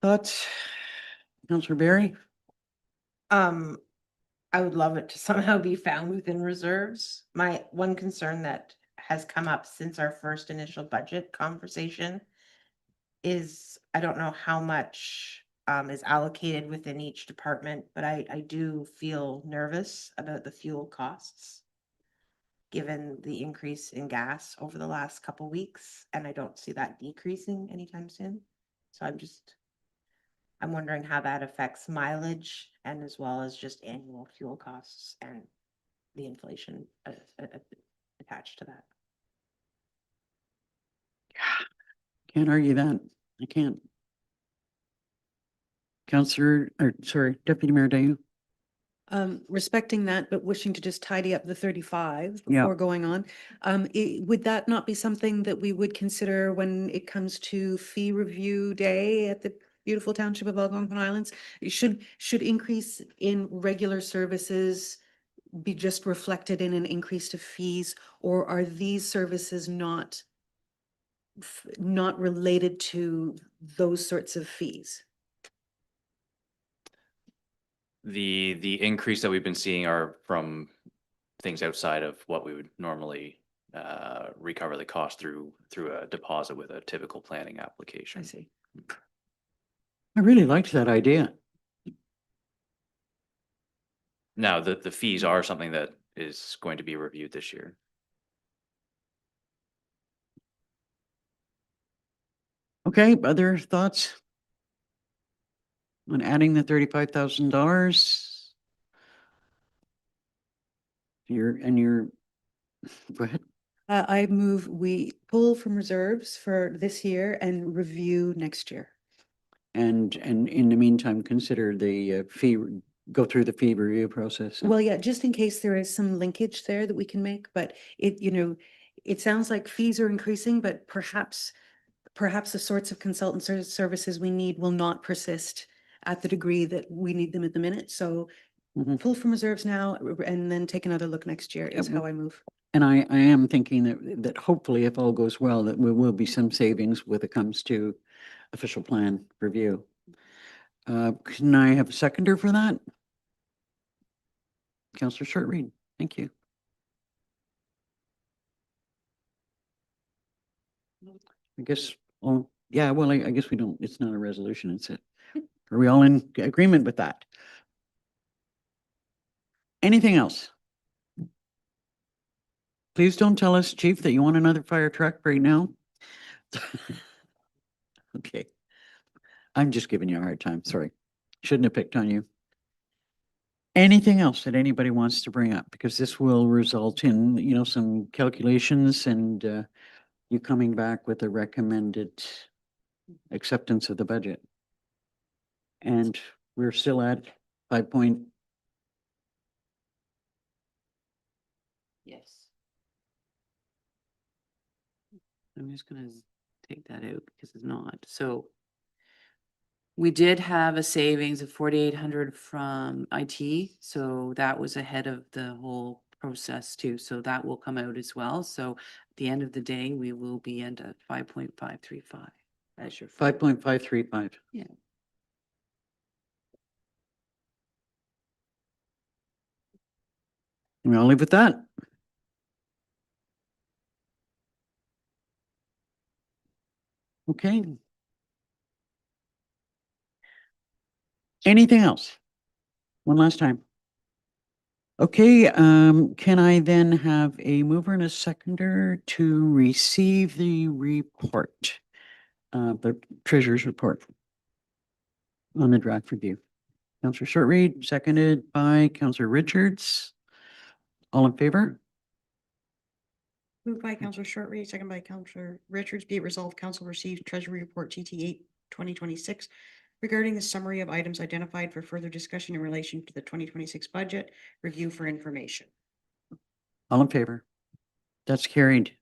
Thoughts? Councillor Barry? I would love it to somehow be found within reserves. My one concern that has come up since our first initial budget conversation is I don't know how much is allocated within each department, but I do feel nervous about the fuel costs given the increase in gas over the last couple weeks, and I don't see that decreasing anytime soon. So I'm wondering how that affects mileage and as well as just annual fuel costs and the inflation attached to that. Can't argue that. I can't. Councillor, or sorry, Deputy Mayor Dayu? Respecting that, but wishing to just tidy up the 35 Yeah. before going on. Would that not be something that we would consider when it comes to fee review day at the beautiful township of Algonquin Highlands? Should increase in regular services be just reflected in an increase to fees, or are these services not related to those sorts of fees? The increase that we've been seeing are from things outside of what we would normally recover the cost through a deposit with a typical planning application. I see. I really liked that idea. Now, the fees are something that is going to be reviewed this year. Okay, other thoughts? On adding the $35,000? You're, go ahead. I move we pull from reserves for this year and review next year. And in the meantime, consider the fee, go through the fee review process. Well, yeah, just in case there is some linkage there that we can make, but it sounds like fees are increasing, but perhaps the sorts of consultant services we need will not persist at the degree that we need them at the minute. So Mhm. pull from reserves now and then take another look next year is Yeah, how I move. And I am thinking that hopefully, if all goes well, that there will be some savings when it comes to official plan review. Can I have a seconder for that? Councillor Shortreed, thank you. I guess, oh, yeah, well, I guess we don't, it's not a resolution, it's it. Are we all in agreement with that? Anything else? Please don't tell us, chief, that you want another fire truck right now. Okay. I'm just giving you a hard time, sorry. Shouldn't have picked on you. Anything else that anybody wants to bring up? Because this will result in, some calculations and you coming back with a recommended acceptance of the budget. And we're still at 5 point. Yes. I'm just gonna take that out because it's not, so. We did have a savings of 4,800 from IT, so that was ahead of the whole process too, so that will come out as well, so at the end of the day, we will be at 5.535 as your. 5.535. Yeah. And I'll leave with that. Okay. Anything else? One last time. Okay, can I then have a mover and a seconder to receive the report? The treasurer's report on the draft review. Counselor Shortreed, seconded by Counselor Richards. All in favor? Moved by Counselor Shortreed, second by Counselor Richards, be it resolved, council received Treasury Report GT 8 2026 regarding the summary of items identified for further discussion in relation to the 2026 budget, review for information. All in favor? That's carried.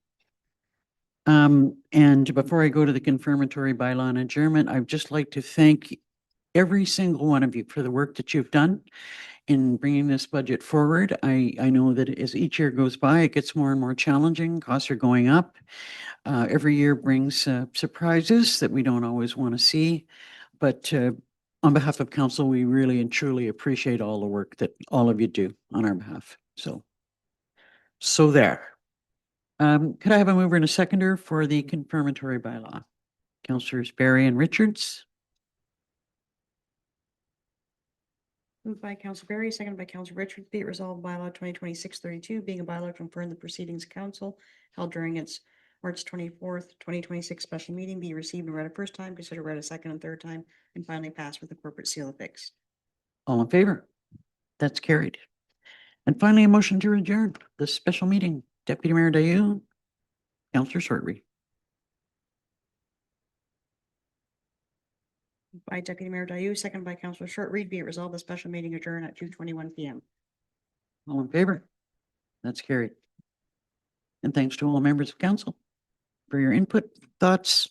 And before I go to the confirmatory bylaw and adjournment, I'd just like to thank every single one of you for the work that you've done in bringing this budget forward. I know that as each year goes by, it gets more and more challenging. Costs are going up. Every year brings surprises that we don't always want to see. But on behalf of council, we really and truly appreciate all the work that all of you do on our behalf. So there. Could I have a mover and a seconder for the confirmatory bylaw? Councillors Barry and Richards. Moved by Counselor Berry, seconded by Counselor Richards, be it resolved bylaw 2026-32, being a bylaw to confirm the proceedings of council held during its March 24th, 2026 special meeting, be received and read a first time, considered read a second and third time, and finally passed with the corporate seal affixed. All in favor? That's carried. And finally, a motion to adjourn the special meeting. Deputy Mayor Dayu, Councillor Shortreed. By Deputy Mayor Dayu, seconded by Counselor Shortreed, be it resolved the special meeting adjourned at 2:21 PM. All in favor? That's carried. And thanks to all members of council for your input, thoughts,